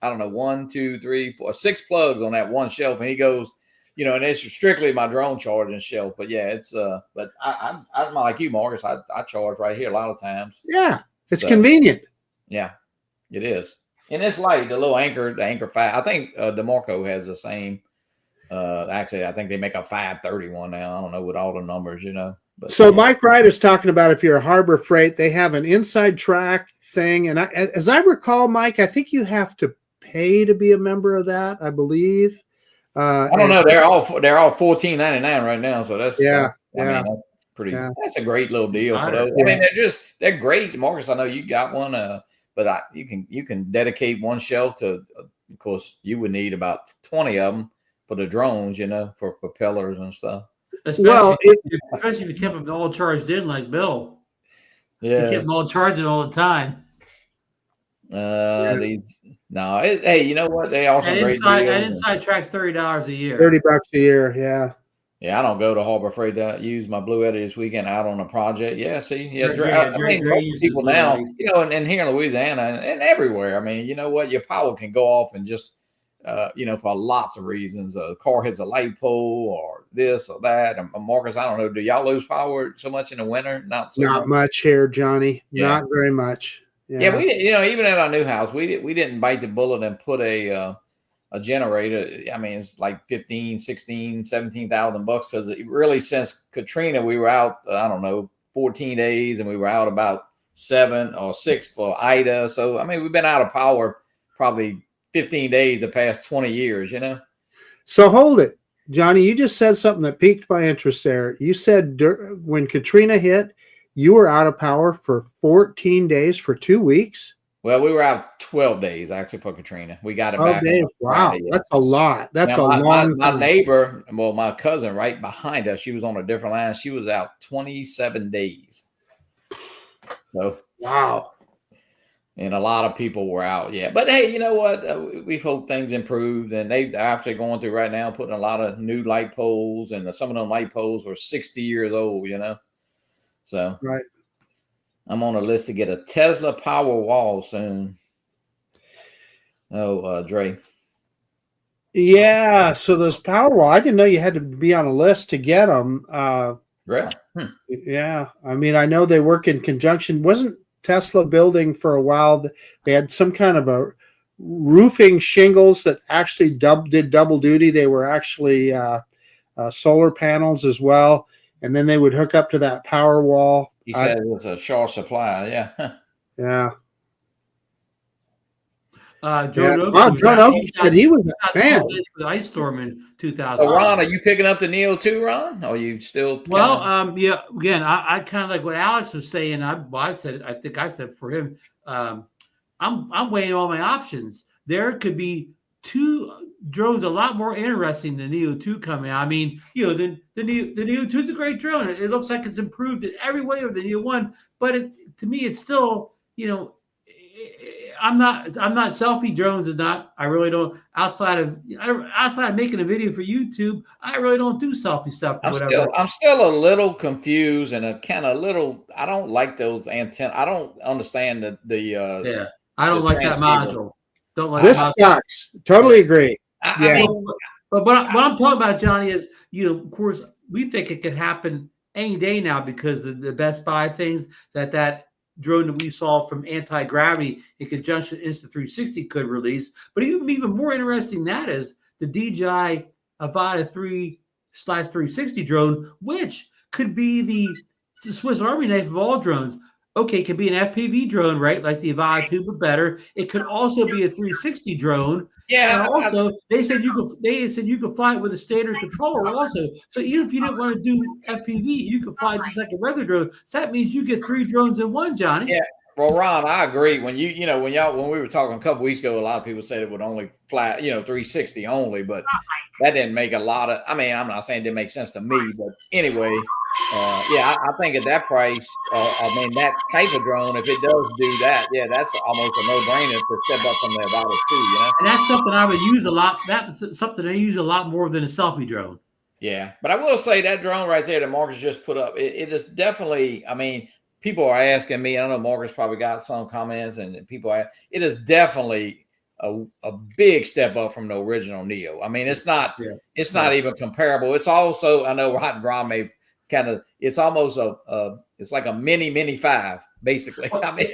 1, 2, 3, 4, 6 plugs on that one shelf, and he goes, and it's strictly my drone charging shelf. But yeah, it's but I'm like you, Marcus. I charge right here a lot of times. Yeah, it's convenient. Yeah, it is. And it's light, the little anchor, the Anchor 5. I think DeMarco has the same. Actually, I think they make a 531 now. I don't know with all the numbers, But, so Mike Wright is talking about if you're a Harbor Freight, they have an inside track thing. And as I recall, Mike, I think you have to pay to be a member of that, I believe. I don't know. They're all $14.99 right now. So that's that's pretty. Yeah. That's a great little deal for those. Yeah. I mean, they're great, Marcus. I know you got one. But you can dedicate one shelf to. Of course, you would need about 20 of them for the drones, for propellers and stuff. Especially if you kept them all charged in, like Bill. Yeah, you kept them all charging all the time. Hey, you know what? They also great deals. And inside track's $30 a year. $30 a year, yeah. Yeah, I don't go to Harbor Freight to use my Blue Eddy this weekend out on a project. Yeah, see, people now, and here in Louisiana and everywhere. I mean, you know what? Your power can go off and just, for lots of reasons. A car hits a light pole or this or that. And Marcus, I don't know. Do y'all lose power so much in the winter? Not much here, Johnny. Yeah. Not very much. Yeah, we even at our new house, we didn't bite the bullet and put a generator. I mean, it's like 15, 16, 17,000 bucks because really since Katrina, we were out, 14 days and we were out about 7 or 6 for Ida. So, I mean, we've been out of power probably 15 days the past 20 years, So hold it, Johnny, you just said something that piqued my interest there. You said when Katrina hit, you were out of power for 14 days for 2 weeks. Well, we were out 12 days actually for Katrina. We got it back. Days. Wow, that's a lot. That's a long. My neighbor, my cousin right behind us, she was on a different line. She was out 27 days. So wow. And a lot of people were out. Yeah, but hey, you know what? We hope things improved, and they're actually going through right now, putting a lot of new light poles, and some of them light poles were 60 years old. So right. I'm on a list to get a Tesla power wall soon. Oh, Dre. Yeah, so those power wall, I didn't know you had to be on a list to get them. Really? Yeah, I mean, I know they work in conjunction. Wasn't Tesla building for a while? They had some kind of roofing shingles that actually did double duty. They were actually solar panels as well, and then they would hook up to that power wall. He said it was a short supply. Yeah. Yeah. Joe Wow, Drone Oak said he was a fan. For the ice storm in 2000. So Ron, are you picking up the Neo too, Ron? Or are you still? Yeah. Again, I kind of like what Alex was saying. I think I said for him. I'm weighing all my options. There could be two drones a lot more interesting than Neo 2 coming out. I mean, the Neo 2 is a great drone. It looks like it's improved in every way over the Neo 1, but to me, it's still, I'm not selfie drones is not. I really don't. Outside of making a video for YouTube, I really don't do selfie stuff. I'm still a little confused and a kind of little. I don't like those antennas. I don't understand the I don't like that module. Don't like this sucks. Totally agree. I mean, but what I'm talking about, Johnny, is of course we think it could happen any day now because the Best Buy things that drone that we saw from anti-gravity in conjunction with Insta360 could release. But even more interesting than that is the DJI Avata 3/360 drone, which could be the Swiss Army knife of all drones. Okay, it could be an FPV drone, right? Like the Avata 2, but better. It could also be a 360 drone. Yeah. And also, they said you could fly it with a standard controller also. So even if you didn't want to do FPV, you could fly just like a regular drone. So that means you get 3 drones in one, Johnny. Yeah. Well, Ron, I agree. When when we were talking a couple weeks ago, a lot of people said it would only fly, 360 only, but that didn't make a lot of. I mean, I'm not saying it didn't make sense to me, but anyway, I think at that price, that type of drone, if it does do that, that's almost a no-brainer to step up from the Avata 2, And that's something I would use a lot. That's something I use a lot more than a selfie drone. Yeah, but I will say that drone right there that Marcus just put up, it is definitely. I mean, people are asking me. I don't know. Marcus probably got some comments, and people it is definitely a big step up from the original Neo. I mean, it's not not even comparable. It's also, I know Ron may kind of, it's almost it's like a mini 5, basically. Well, I mean,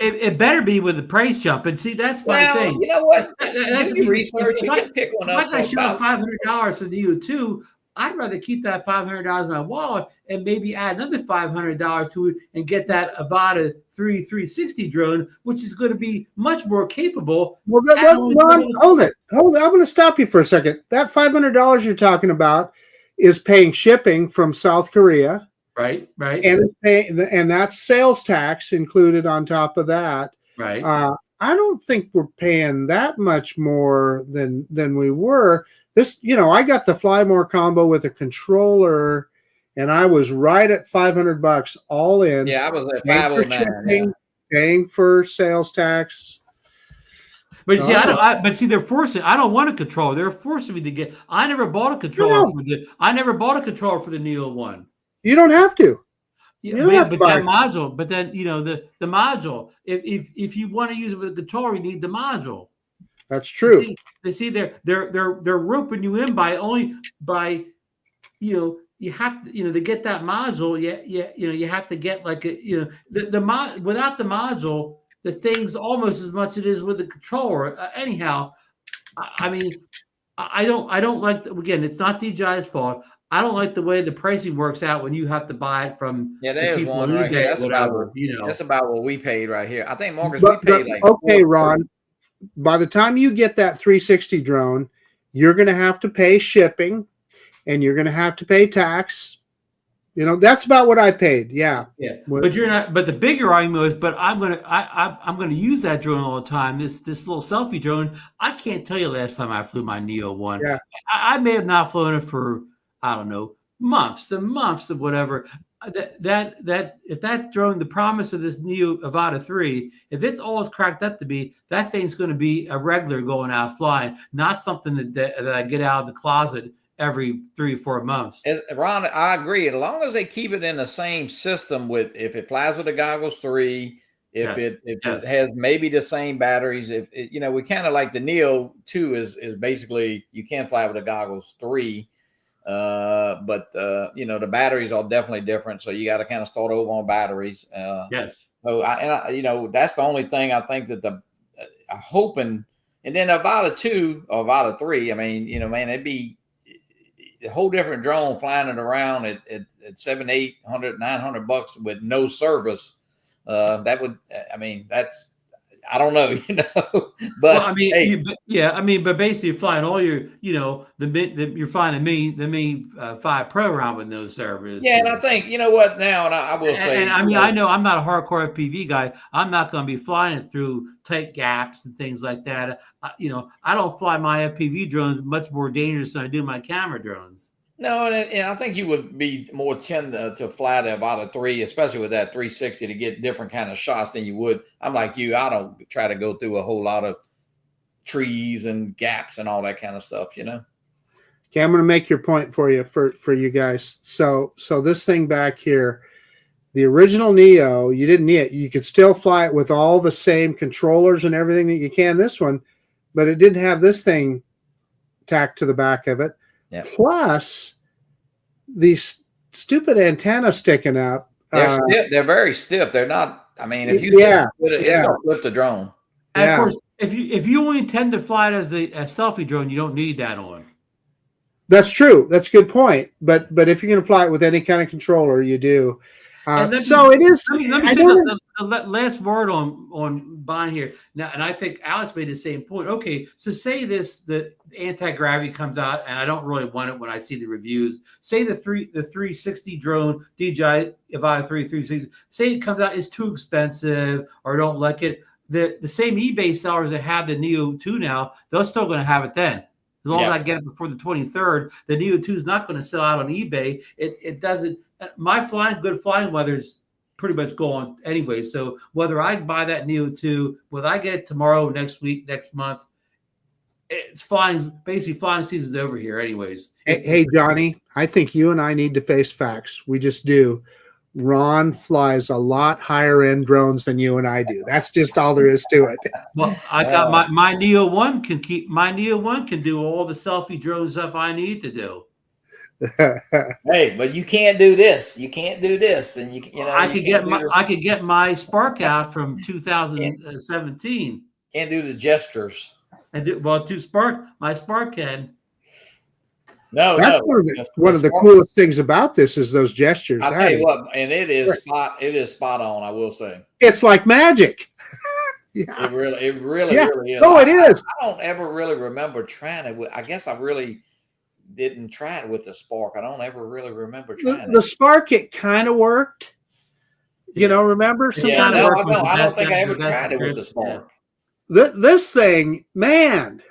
it better be with the price jump. And see, that's my thing. You know what? That's your research. You can pick one up. If I show $500 for the Neo 2, I'd rather keep that $500 in my wallet and maybe add another $500 to it and get that Avata 3/360 drone, which is going to be much more capable. Well, Ron, hold it. I'm going to stop you for a second. That $500 you're talking about is paying shipping from South Korea. Right. And that's sales tax included on top of that. Right. I don't think we're paying that much more than we were. This, I got the Fly More combo with a controller, and I was right at $500 all in. Yeah, I was at $509. Paying for sales tax. But see, they're forcing. I don't want a controller. They're forcing me to get. I never bought a controller for the Neo 1. You don't have to. That module. But then the module. If you want to use it with a controller, you need the module. That's true. They're roping you in by you have to to get that module. You have to get like without the module, the thing's almost as much it is with the controller. Anyhow, I mean, I don't like. Again, it's not DJI's fault. I don't like the way the pricing works out when you have to buy it from there's one right here. That's about what we paid right here. I think Marcus, we paid like okay, Ron. By the time you get that 360 drone, you're going to have to pay shipping, and you're going to have to pay tax. That's about what I paid. Yeah. But you're not. But the bigger argument is, but I'm gonna use that drone all the time. This little selfie drone. I can't tell you last time I flew my Neo 1. Yeah. I may have not flown it for, I don't know, months and months of whatever. That if that drone, the promise of this Neo Avata 3, if it's all it's cracked up to be, that thing's going to be a regular going out flying, not something that I get out of the closet every 3 or 4 months. Ron, I agree. As long as they keep it in the same system with, if it flies with the Goggles 3, if it has maybe the same batteries, we kind of like the Neo 2 is basically you can fly with the Goggles 3. But the batteries are definitely different, so you got to kind of start over on batteries. Yes. So that's the only thing I think that I'm hoping And then Avata 2 or Avata 3, I mean, man, it'd be a whole different drone flying it around at $700, $800, $900 with no service. That would, I mean, I don't know, but well, I mean, hey, but basically you're flying all your, you're flying the Mini 5 Pro around with no service. yeah, and I think what now, and I will say, and I mean, I know I'm not a hardcore FPV guy. I'm not going to be flying it through tight gaps and things like that. I don't fly my FPV drones much more dangerous than I do my camera drones. No, and I think you would be more tend to fly the Avata 3, especially with that 360 to get different kind of shots than you would. I'm like you. I don't try to go through a whole lot of trees and gaps and all that kind of stuff, Okay, I'm going to make your point for you for you guys. So this thing back here, the original Neo, you didn't need it. You could still fly it with all the same controllers and everything that you can this one, but it didn't have this thing tacked to the back of it. Yeah. Plus, these stupid antennas sticking up. They're stiff. They're very stiff. They're not. I mean, if you it's gonna flip the drone. And of course, if you only intend to fly it as a selfie drone, you don't need that on. That's true. That's a good point. But if you're going to fly it with any kind of controller, you do. So it is. Let me say the last word on buying here now, and I think Alex made the same point. Okay, so say the anti-gravity comes out, and I don't really want it when I see the reviews. Say the 360 drone DJI Avata 360. Say it comes out, it's too expensive, or don't like it. The same eBay sellers that have the Neo 2 now, they're still going to have it then. As long as I get it before the 23rd, the Neo 2 is not going to sell out on eBay. It doesn't. My good flying weather's pretty much gone anyway. So whether I buy that Neo 2, whether I get it tomorrow, next week, next month, it's flying. Basically, flying season's over here, anyways. Hey, Johnny, I think you and I need to face facts. We just do. Ron flies a lot higher end drones than you and I do. That's just all there is to it. Well, I got my Neo 1 can do all the selfie drone stuff I need to do. Hey, but you can't do this. You can't do this, and I could get my Spark out from 2017. Can't do the gestures. My Spark can. No, that's one of the coolest things about this is those gestures. I'll tell you what, and it is spot on. I will say it's like magic. Yeah. It really is. Oh, it is. I don't ever really remember trying it with. I guess I really didn't try it with the Spark. I don't ever really remember trying the Spark. It kind of worked. Remember? I don't think I ever tried it with the Spark. This thing, man.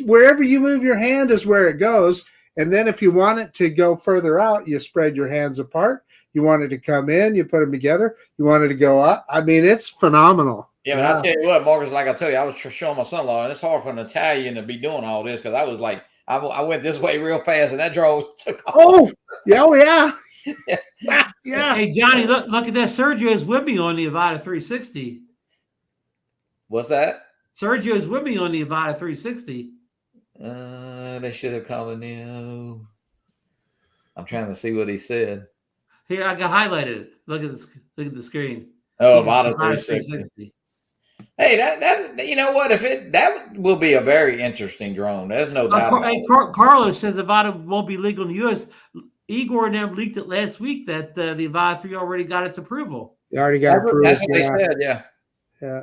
Wherever you move your hand is where it goes. And then if you want it to go further out, you spread your hands apart. You want it to come in, you put them together. You want it to go up. I mean, it's phenomenal. Yeah, but I'll tell you what, Marcus, like I tell you, I was showing my son-in-law, and it's hard for an Italian to be doing all this because I was like, I went this way real fast, and that drone took off. Oh, yeah. Yeah. Hey, Johnny, look at that. Sergio's with me on the Avata 360. What's that? Sergio's with me on the Avata 360. They should have called in. I'm trying to see what he said. Here, I got highlighted it. Look at the screen. Oh, Avata 360. Hey, that you know what? That will be a very interesting drone. There's no doubt. Carlos says Avata won't be legal in the U.S. Igor and them leaked it last week that the Avata 3 already got its approval. They already got approved. That's what they said. Yeah. Yeah.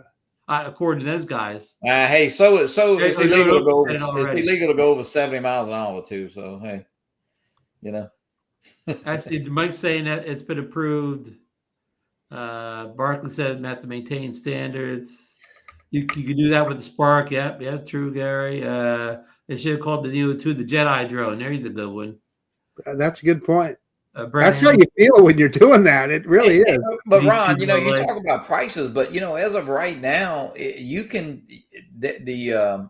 According to those guys. Hey, so it's illegal to go. It's illegal to go over 70 miles an hour too. So hey, That's Mike's saying that it's been approved. Barkley said it met the maintained standards. You can do that with the Spark. Yep, true, Gary. They should have called the Neo 2 the Jedi drone. There's a good one. That's a good point. That's how you feel when you're doing that. It really is. But Ron, you talk about prices, but as of right now, you can the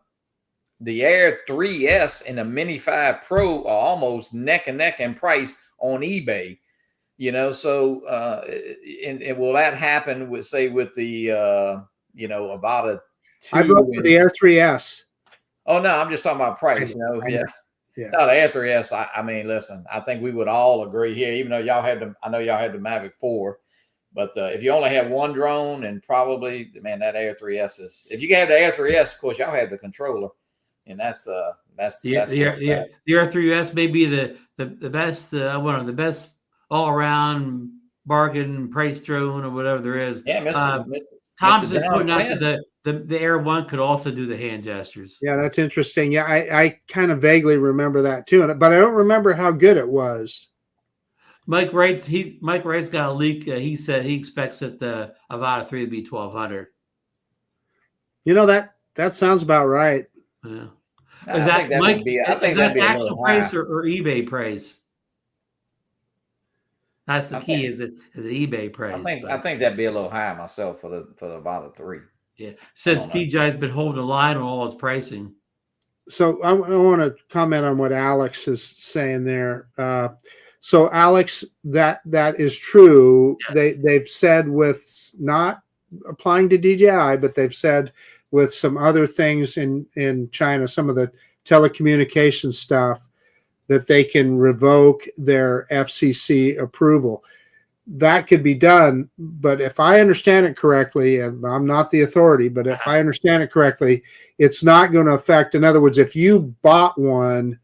Air 3S and the Mini 5 Pro are almost neck and neck in price on eBay. So and will that happen with the Avata 2? I wrote for the Air 3S. Oh no, I'm just talking about price. Yeah. No, the answer is, I mean, listen, I think we would all agree here, even though I know y'all had the Mavic 4, But if you only have one drone, and probably, man, that Air 3S is. If you have the Air 3S, of course, y'all have the controller, and that's the Air 3S may be the best one of the best all around bargain price drone or whatever there is. Yeah, Thompson pointing out that the Air 1 could also do the hand gestures. Yeah, that's interesting. Yeah, I kind of vaguely remember that too, but I don't remember how good it was. Mike Wright's got a leak. He said he expects it about a 3 to be 1,200. You know, that sounds about right. Yeah. Is that Mike? I think that'd be actual price or eBay price? That's the key. Is it eBay price? I think that'd be a little high myself for the Vata 3. Yeah, since DJI's been holding the line on all its pricing. So I want to comment on what Alex is saying there. So Alex, that is true. Yes. They've said with not applying to DJI, but they've said with some other things in China, some of the telecommunication stuff, that they can revoke their FCC approval. That could be done, but if I understand it correctly, and I'm not the authority, but if I understand it correctly, it's not going to affect. In other words, if you bought one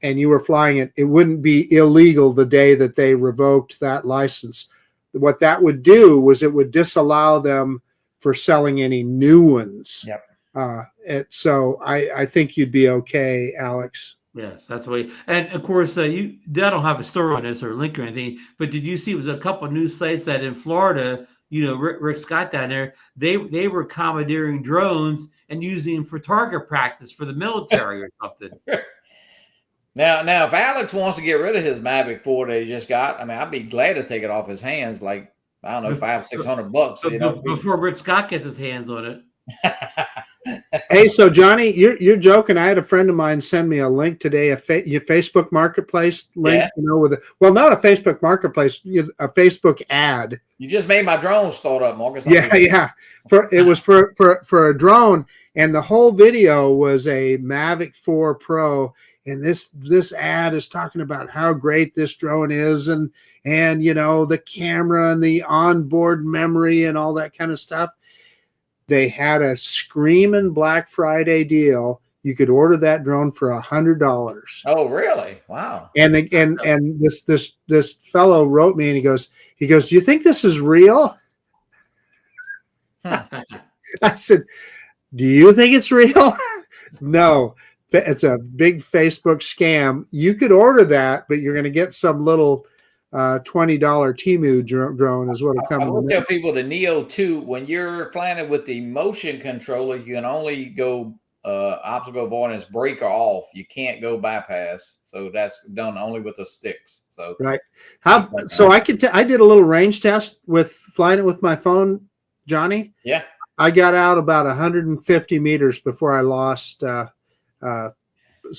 and you were flying it, it wouldn't be illegal the day that they revoked that license. What that would do was it would disallow them for selling any new ones. Yep. So I think you'd be okay, Alex. Yes, that's the way. And of course, I don't have a story on this or a link or anything, but did you see it was a couple of news sites that in Florida, Rick Scott down there, they were commandeering drones and using them for target practice for the military or something. Now, if Alex wants to get rid of his Mavic 4 that he just got, I mean, I'd be glad to take it off his hands. Like, I don't know, $500-600. Before Rick Scott gets his hands on it. Hey, so Johnny, you're joking. I had a friend of mine send me a link today, your Facebook Marketplace link, not a Facebook Marketplace, a Facebook ad. You just made my drone start up, Marcus. Yeah. It was for a drone, and the whole video was a Mavic 4 Pro, and this ad is talking about how great this drone is, and the camera and the onboard memory and all that kind of stuff. They had a screaming Black Friday deal. You could order that drone for $100. Oh, really? Wow. And this fellow wrote me, and he goes, do you think this is real? I said, do you think it's real? No, it's a big Facebook scam. You could order that, but you're going to get some little $20 Temu drone is what will come. I will tell people the Neo 2, when you're flying it with the motion controller, you can only go obstacle avoidance, brake or off. You can't go bypass. So that's done only with the sticks. So right. I did a little range test with flying it with my phone, Johnny. Yeah. I got out about 150 meters before I lost. So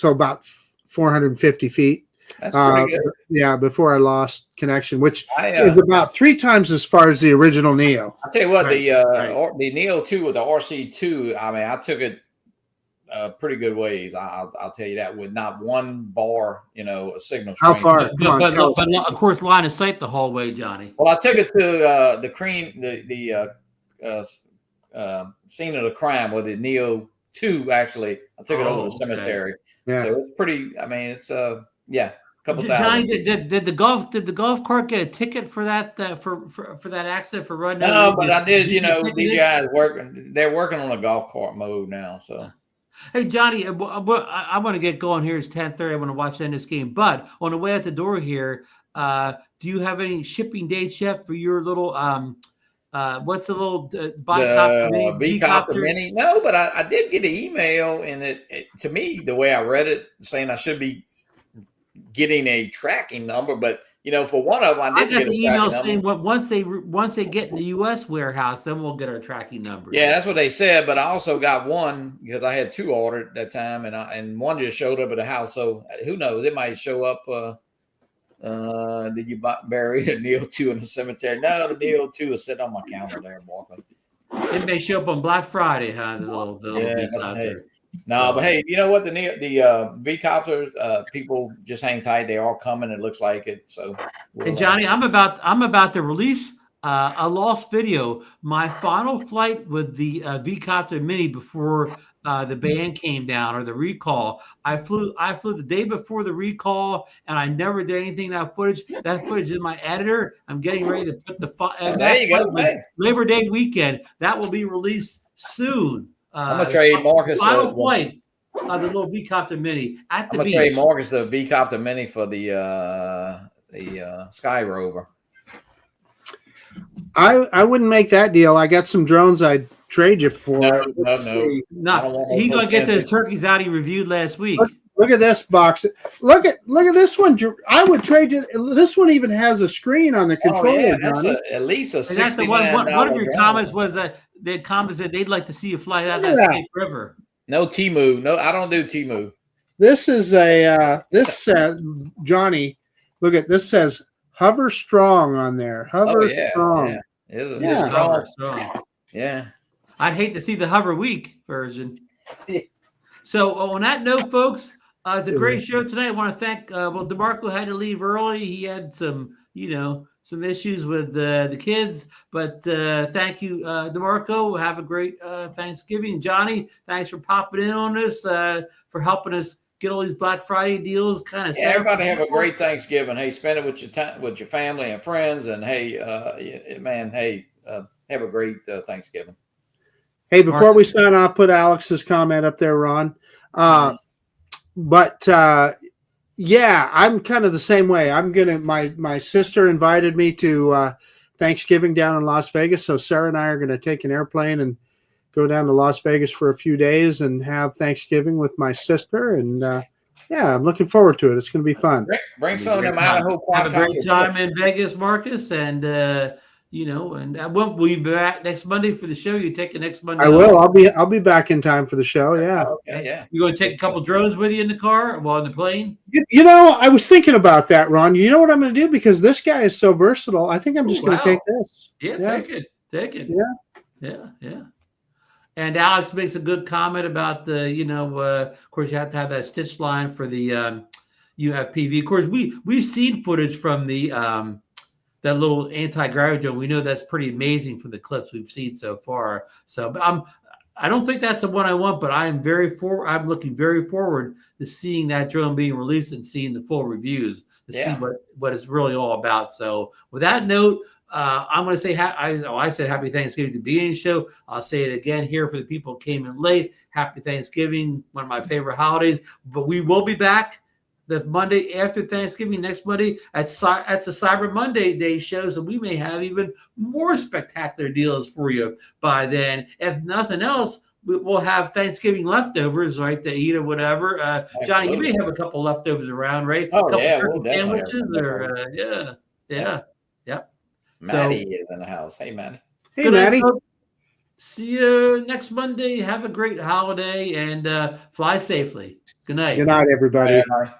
about 450 feet. That's pretty good. Yeah, before I lost connection, which is about 3 times as far as the original Neo. I'll tell you what, the Neo 2 with the RC2, I mean, I took it pretty good ways. I'll tell you that, with not one bar, a signal. How far? But of course, line of sight the whole way, Johnny. Well, I took it to the scene of the crime with the Neo 2. Actually, I took it over the cemetery. Yeah. So it's pretty. I mean, it's couple Johnny, thousand. did the golf cart get a ticket for that for that accident for running? No, but I did. DJI is working. They're working on a golf cart mode now. So, hey Johnny, I want to get going here. It's 10:30. I want to watch the end of this game. But on the way out the door here, do you have any shipping dates yet for your little what's the little V-Copter Mini? No, but I did get an email, and it to me, the way I read it, saying I should be getting a tracking number, but for one of them, I did get the email saying once they get in the U.S. warehouse, then we'll get our tracking number. Yeah, that's what they said. But I also got one because I had 2 ordered at that time, and one just showed up at the house. So who knows? It might show up. Did you bury the Neo 2 in the cemetery? No, the Neo 2 is sitting on my counter there, Marcus. It may show up on Black Friday, huh? The little V-Copter. No, but hey, you know what? The V-Copters, people just hang tight. They are coming. It looks like it. So, hey, Johnny, I'm about to release a lost video. My final flight with the V-Copter Mini before the ban came down or the recall. I flew the day before the recall, and I never did anything. That footage is my editor. I'm getting ready to put There you go. Hey. Labor Day weekend. That will be released soon. I'm gonna trade Marcus. Final flight. The little V-Copter Mini at the beach. I'm gonna trade Marcus the V-Copter Mini for the Sky Rover. I wouldn't make that deal. I got some drones I'd trade you for. No. He's gonna get those turkeys out he reviewed last week. Look at this box. Look at this one. I would trade you. This one even has a screen on the controller. Oh, yeah, that's at least a $69. That's the one of your comments was that they commented they'd like to see you fly out that Snake River. No Temu. No, I don't do Temu. This is this says Johnny. Look at this says hover strong on there. Hover strong. Yeah. It's strong. Yeah. I'd hate to see the Hover Week version. So on that note, folks, it's a great show tonight. I want to thank. DeMarco had to leave early. He had some issues with the kids, but thank you, DeMarco. Have a great Thanksgiving, Johnny. Thanks for popping in on this, for helping us get all these Black Friday deals. Everybody have a great Thanksgiving. Hey, spend it with your family and friends, and hey, have a great Thanksgiving. Hey, before we sign off, put Alex's comment up there, Ron. Yeah, I'm kind of the same way. I'm gonna. My sister invited me to Thanksgiving down in Las Vegas, so Sarah and I are gonna take an airplane and go down to Las Vegas for a few days and have Thanksgiving with my sister. And I'm looking forward to it. It's gonna be fun. Bring some of them Idaho. Have a great time in Vegas, Marcus, and will you be back next Monday for the show? You take the next Monday? I will. I'll be back in time for the show. Yeah. Okay. Yeah. You going to take a couple drones with you in the car while on the plane? I was thinking about that, Ron. You know what I'm going to do, because this guy is so versatile. I think I'm just going to take this. Yeah, take it. Yeah. And Alex makes a good comment about of course you have to have that stitch line for the UFPV. Of course, we've seen footage from the that little anti-gravity drone. We know that's pretty amazing from the clips we've seen so far. So I don't think that's the one I want, but I'm looking very forward to seeing that drone being released and seeing the full reviews to see what it's really all about. So with that note, I'm going to say, I said happy Thanksgiving at the beginning of the show. I'll say it again here for the people who came in late. Happy Thanksgiving, one of my favorite holidays. But we will be back the Monday after Thanksgiving, next Monday. That's a Cyber Monday day show, so we may have even more spectacular deals for you by then. If nothing else, we'll have Thanksgiving leftovers, right, to eat or whatever. Johnny, you may have a couple leftovers around, right? Oh, a couple we'll sandwiches yeah. Maddie is in the house. Hey, Maddie. Hey, Maddie. See you next Monday. Have a great holiday and fly safely. Good night. Good night, everybody. Bye.